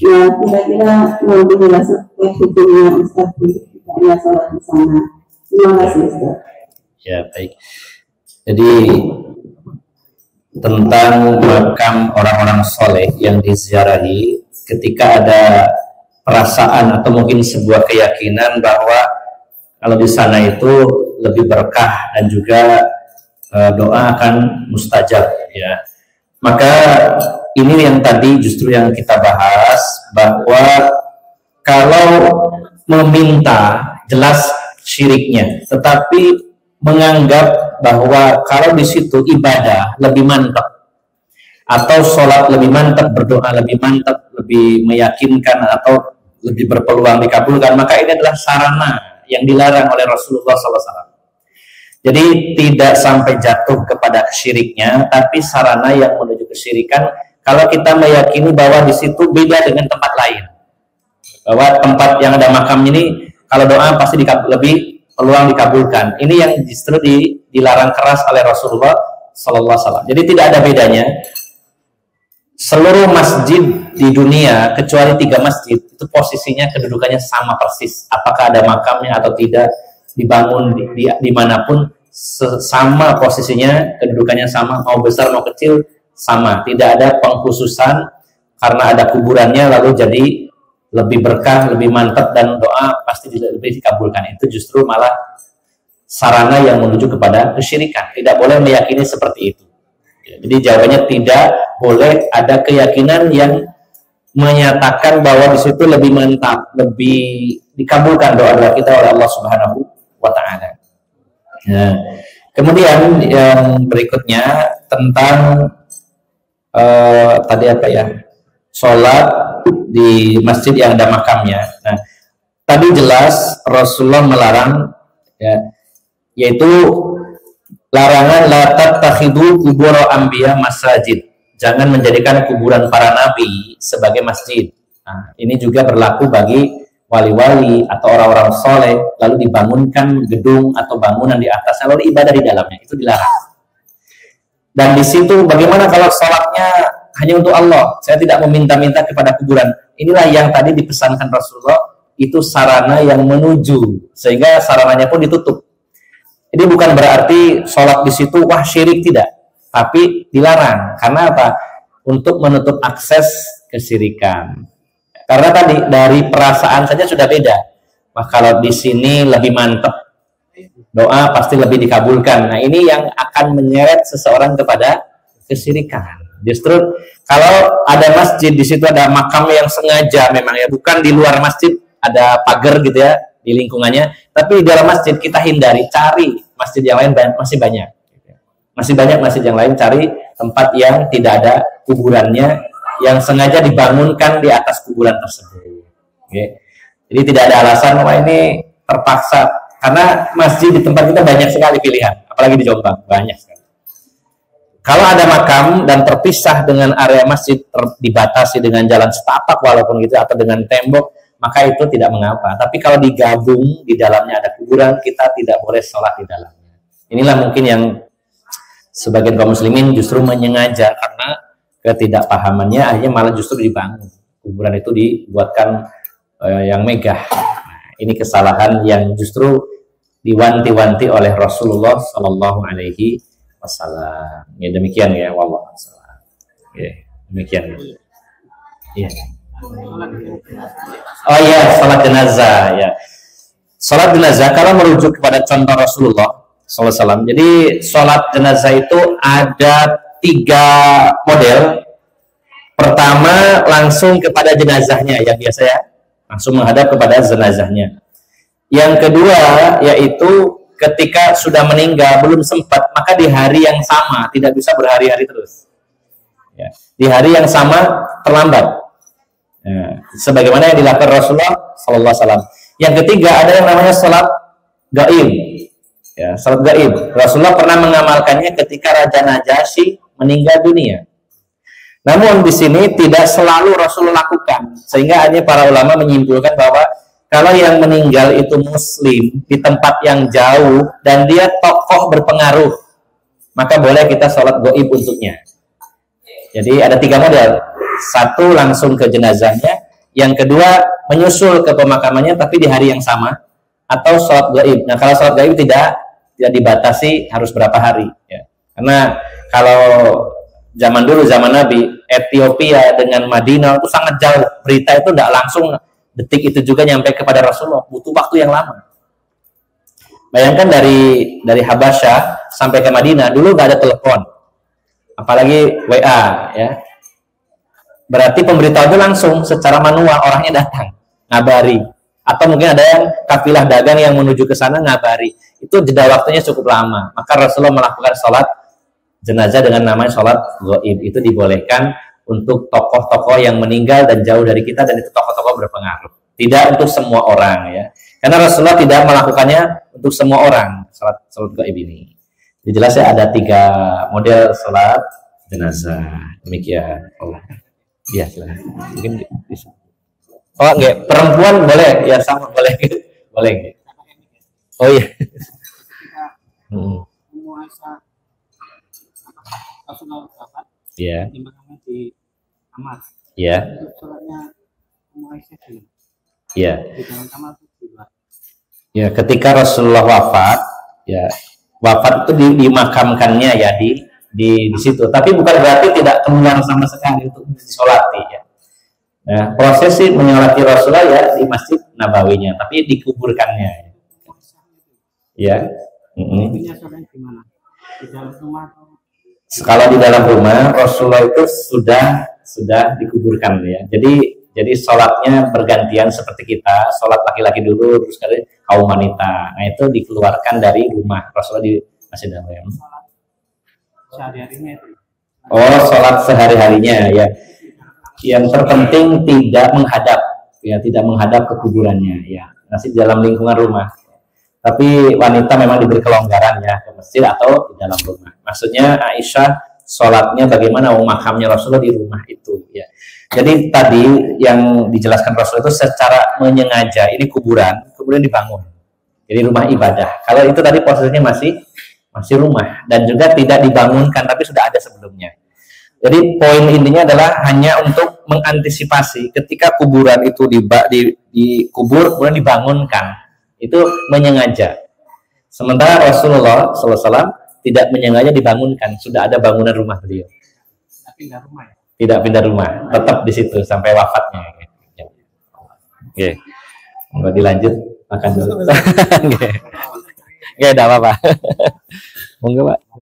Nah, kira-kira mau penjelasan hukumnya Ustaz untuk tidaknya sholat di sana. Terima kasih Ustaz. Ya, baik. Jadi tentang makam orang-orang soleh yang diziarahi, ketika ada perasaan atau mungkin sebuah keyakinan bahwa kalau di sana itu lebih berkah dan juga doa akan mustajab, ya. Maka ini yang tadi justru yang kita bahas, bahwa kalau meminta jelas syiriknya, tetapi menganggap bahwa kalau di situ ibadah lebih mantap, atau sholat lebih mantap, berdoa lebih mantap, lebih meyakinkan atau lebih berpeluang dikabulkan, maka ini adalah sarana yang dilarang oleh Rasulullah SAW. Jadi tidak sampai jatuh kepada kesyiriknya, tapi sarana yang menuju kesyirikan kalau kita meyakini bahwa di situ beda dengan tempat lain, bahwa tempat yang ada makam ini kalau doa pasti lebih peluang dikabulkan. Ini yang justru dilarang keras oleh Rasulullah SAW. Jadi tidak ada bedanya. Seluruh masjid di dunia kecuali 3 masjid itu posisinya kedudukannya sama persis. Apakah ada makamnya atau tidak, dibangun dimanapun sama posisinya, kedudukannya sama, mau besar mau kecil sama. Tidak ada pengkhususan karena ada kuburannya lalu jadi lebih berkah, lebih mantap dan doa pasti lebih dikabulkan. Itu justru malah sarana yang menuju kepada kesyirikan. Tidak boleh meyakini seperti itu. Jadi jawabannya tidak boleh ada keyakinan yang menyatakan bahwa di situ lebih mantap, lebih dikabulkan doa-doa kita oleh Allah Subhanahu wa taala. Nah, kemudian yang berikutnya tentang tadi apa ya? Sholat di masjid yang ada makamnya. Nah, tadi jelas Rasulullah melarang, ya, yaitu larangan la tattakhidu qubur anbiya masajid. Jangan menjadikan kuburan para nabi sebagai masjid. Nah, ini juga berlaku bagi wali-wali atau orang-orang soleh, lalu dibangunkan gedung atau bangunan di atasnya lalu ibadah di dalamnya. Itu dilarang. Dan di situ bagaimana kalau sholatnya hanya untuk Allah, saya tidak meminta-minta kepada kuburan. Inilah yang tadi dipesankan Rasulullah, itu sarana yang menuju, sehingga sarananya pun ditutup. Jadi bukan berarti sholat di situ wah syirik, tidak, tapi dilarang. Karena apa? Untuk menutup akses kesyirikan. Karena tadi dari perasaan saja sudah beda. Wah kalau di sini lebih mantap, doa pasti lebih dikabulkan. Nah ini yang akan menyeret seseorang kepada kesyirikan. Justru kalau ada masjid di situ ada makam yang sengaja memang ya, bukan di luar masjid ada pagar gitu ya di lingkungannya, tapi di dalam masjid kita hindari, cari masjid yang lain masih banyak masjid yang lain, cari tempat yang tidak ada kuburannya yang sengaja dibangunkan di atas kuburan tersebut. Oke. Jadi tidak ada alasan wah ini terpaksa, karena masjid di tempat kita banyak sekali pilihan, apalagi di Jombang banyak sekali. Kalau ada makam dan terpisah dengan area masjid, dibatasi dengan jalan setapak walaupun gitu atau dengan tembok, maka itu tidak mengapa. Tapi kalau digabung di dalamnya ada kuburan, kita tidak boleh sholat di dalamnya. Inilah mungkin yang sebagian kaum muslimin justru menyengaja karena ketidakpahamannya akhirnya malah justru dibangun. Kuburan itu dibuatkan yang megah. Nah, ini kesalahan yang justru diwanti-wanti oleh Rasulullah Shallallahu Alaihi Wasallam. Ya demikian ya, wallahu a'lam. Ya, demikian. Ya. Oh ya, salat jenazah ya. Salat jenazah kalau merujuk kepada contoh Rasulullah sallallahu alaihi wasallam. Jadi salat jenazah itu ada 3 model. Pertama langsung kepada jenazahnya yang biasa ya, langsung menghadap kepada jenazahnya. Yang kedua yaitu ketika sudah meninggal belum sempat, maka di hari yang sama, tidak bisa berhari-hari terus. Ya. Di hari yang sama terlambat. Ya. Sebagaimana yang dilakukan Rasulullah Sallallahu Alaihi Wasallam. Yang ketiga ada yang namanya salat gaib. Ya, salat gaib. Rasulullah pernah mengamalkannya ketika Raja Najasyi meninggal dunia. Namun di sini tidak selalu Rasulullah lakukan, sehingga hanya para ulama menyimpulkan bahwa kalau yang meninggal itu muslim di tempat yang jauh dan dia tokoh berpengaruh, maka boleh kita sholat gaib untuknya. Jadi ada 3 model. 1 langsung ke jenazahnya, yang kedua menyusul ke pemakamannya tapi di hari yang sama, atau sholat gaib. Nah kalau sholat gaib tidak dibatasi harus berapa hari ya. Karena kalau zaman dulu, zaman Nabi, Ethiopia dengan Madinah itu sangat jauh, berita itu tidak langsung detik itu juga nyampe kepada Rasulullah, butuh waktu yang lama. Bayangkan dari Habasyah sampai ke Madinah, dulu nggak ada telepon, apalagi WA ya. Berarti pemberitahuan langsung secara manual, orangnya datang ngabari, atau mungkin ada yang kafilah dagang yang menuju ke sana ngabari. Itu jeda waktunya cukup lama. Maka Rasulullah melakukan sholat jenazah dengan namanya sholat gaib. Itu dibolehkan untuk tokoh-tokoh yang meninggal dan jauh dari kita, dan itu tokoh-tokoh berpengaruh. Tidak untuk semua orang ya. Karena Rasulullah tidak melakukannya untuk semua orang sholat gaib ini. Jadi jelas ya ada 3 model sholat jenazah. Demikian. Iya, silakan. Mungkin bisa. Oh enggak, perempuan boleh ya, sama boleh. Boleh. Oh iya. Iya. Iya. Iya. Ya, ketika Rasulullah wafat, ya wafat itu dimakamkannya ya di situ. Tapi bukan berarti tidak keluar sama sekali untuk disolati ya. Nah, prosesi menyolati Rasulullah ya di Masjid Nabawinya, tapi dikuburkannya. Ya. Kalau di dalam rumah Rasulullah itu sudah dikuburkan ya. Jadi sholatnya bergantian seperti kita, sholat laki-laki dulu, terus kaum wanita. Nah itu dikeluarkan dari rumah Rasulullah di Masjid Nabawi. Oh, sholat sehari-harinya ya. Yang terpenting tidak menghadap ke kuburannya ya. Masih di dalam lingkungan rumah. Tapi wanita memang diberi kelonggaran ya ke masjid atau di dalam rumah. Maksudnya Aisyah sholatnya bagaimana, makamnya Rasulullah di rumah itu ya. Jadi tadi yang dijelaskan Rasul itu secara menyengaja, ini kuburan kemudian dibangun jadi rumah ibadah. Kalau itu tadi posisinya masih rumah dan juga tidak dibangunkan tapi sudah ada sebelumnya. Jadi poin intinya adalah hanya untuk mengantisipasi ketika kuburan itu dikubur kemudian dibangunkan, itu menyengaja. Sementara Rasulullah SAW tidak menyengaja dibangunkan, sudah ada bangunan rumah beliau. Tidak pindah rumah, tetap di situ sampai wafatnya. Oke, mau dilanjut makan dulu. Oke, tidak apa-apa. Monggo Pak.